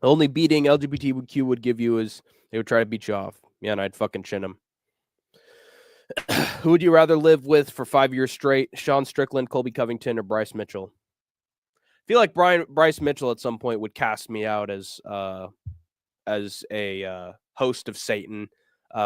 The only beating LGBTQ would give you is they would try to beat you off. Yeah, and I'd fucking chin them. Who would you rather live with for 5 years straight? Sean Strickland, Colby Covington, or Bryce Mitchell? I feel like Bryce Mitchell at some point would cast me out as a host of Satan.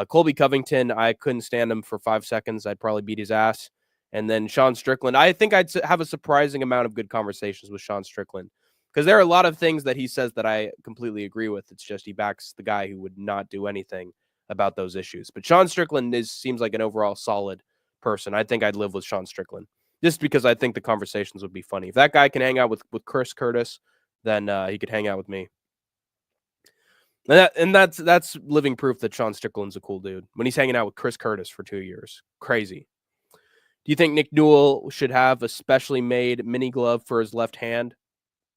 Colby Covington, I couldn't stand him for 5 seconds. I'd probably beat his ass. And then Sean Strickland, I think I'd have a surprising amount of good conversations with Sean Strickland, because there are a lot of things that he says that I completely agree with. It's just he backs the guy who would not do anything about those issues. But Sean Strickland seems like an overall solid person. I think I'd live with Sean Strickland just because I think the conversations would be funny. If that guy can hang out with Chris Curtis, then he could hang out with me. And that's living proof that Sean Strickland's a cool dude when he's hanging out with Chris Curtis for 2 years. Crazy. Do you think Nick Newell should have a specially made mini glove for his left hand?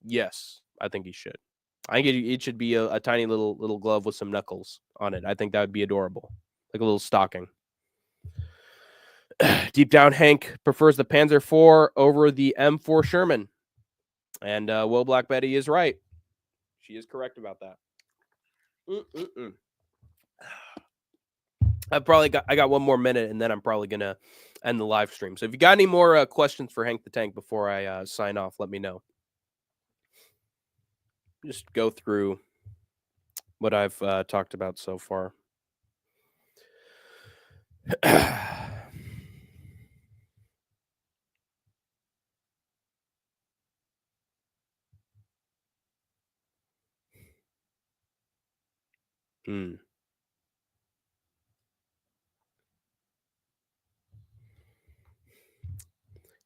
Yes, I think he should. I think it should be a tiny little glove with some knuckles on it. I think that would be adorable, like a little stocking. Deep down, Hank prefers the Panzer IV over the M4 Sherman. And Will Black Betty is right. She is correct about that. I got one more minute, and then I'm probably going to end the live stream. So if you got any more questions for Hank the Tank before I sign off, let me know. Just go through what I've talked about so far.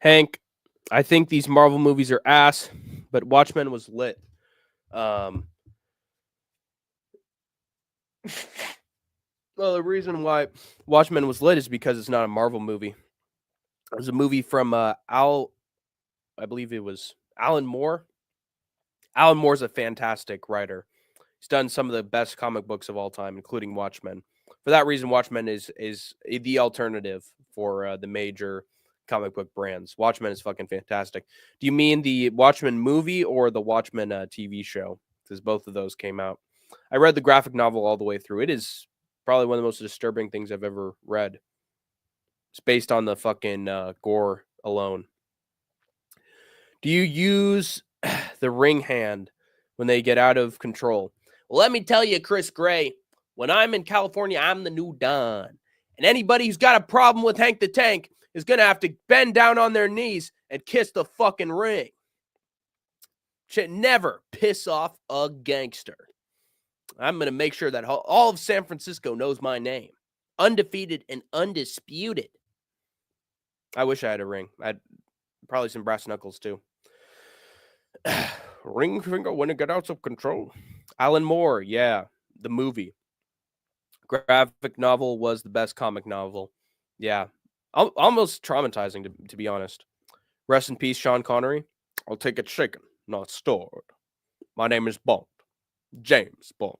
Hank, I think these Marvel movies are ass, but Watchmen was lit. Well, the reason why Watchmen was lit is because it's not a Marvel movie. It was a movie from I believe it was Alan Moore. Alan Moore's a fantastic writer. He's done some of the best comic books of all time, including Watchmen. For that reason, Watchmen is the alternative for the major comic book brands. Watchmen is fucking fantastic. Do you mean the Watchmen movie or the Watchmen TV show? Because both of those came out. I read the graphic novel all the way through. It is probably one of the most disturbing things I've ever read. It's based on the fucking gore alone. Do you use the ring hand when they get out of control? Well, let me tell you, Chris Gray, when I'm in California, I'm the new Don. And anybody who's got a problem with Hank the Tank is going to have to bend down on their knees and kiss the fucking ring. Should never piss off a gangster. I'm going to make sure that all of San Francisco knows my name. Undefeated and undisputed. I wish I had a ring. I'd probably some brass knuckles too. Ring finger when it got out of control. Alan Moore, yeah, the movie. Graphic novel was the best comic novel. Yeah, almost traumatizing to be honest. Rest in peace, Sean Connery. I'll take it shaken, not stored. My name is Bond. James Bond.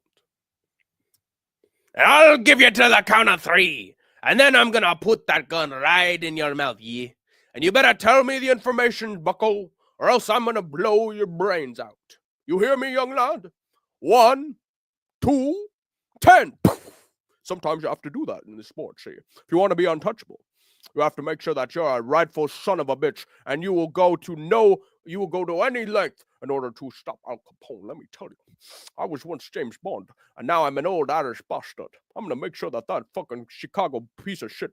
And I'll give you to the count of 3. And then I'm gonna put that gun right in your mouth, yeah? And you better tell me the information, bucko, or else I'm gonna blow your brains out. You hear me, young lad? 1, 2, 10. Sometimes you have to do that in this sport, see? If you want to be untouchable, you have to make sure that you're a rightful son of a bitch, and you will go to any length in order to stop Al Capone. Let me tell you, I was once James Bond, and now I'm an old Irish bastard. I'm gonna make sure that fucking Chicago piece of shit.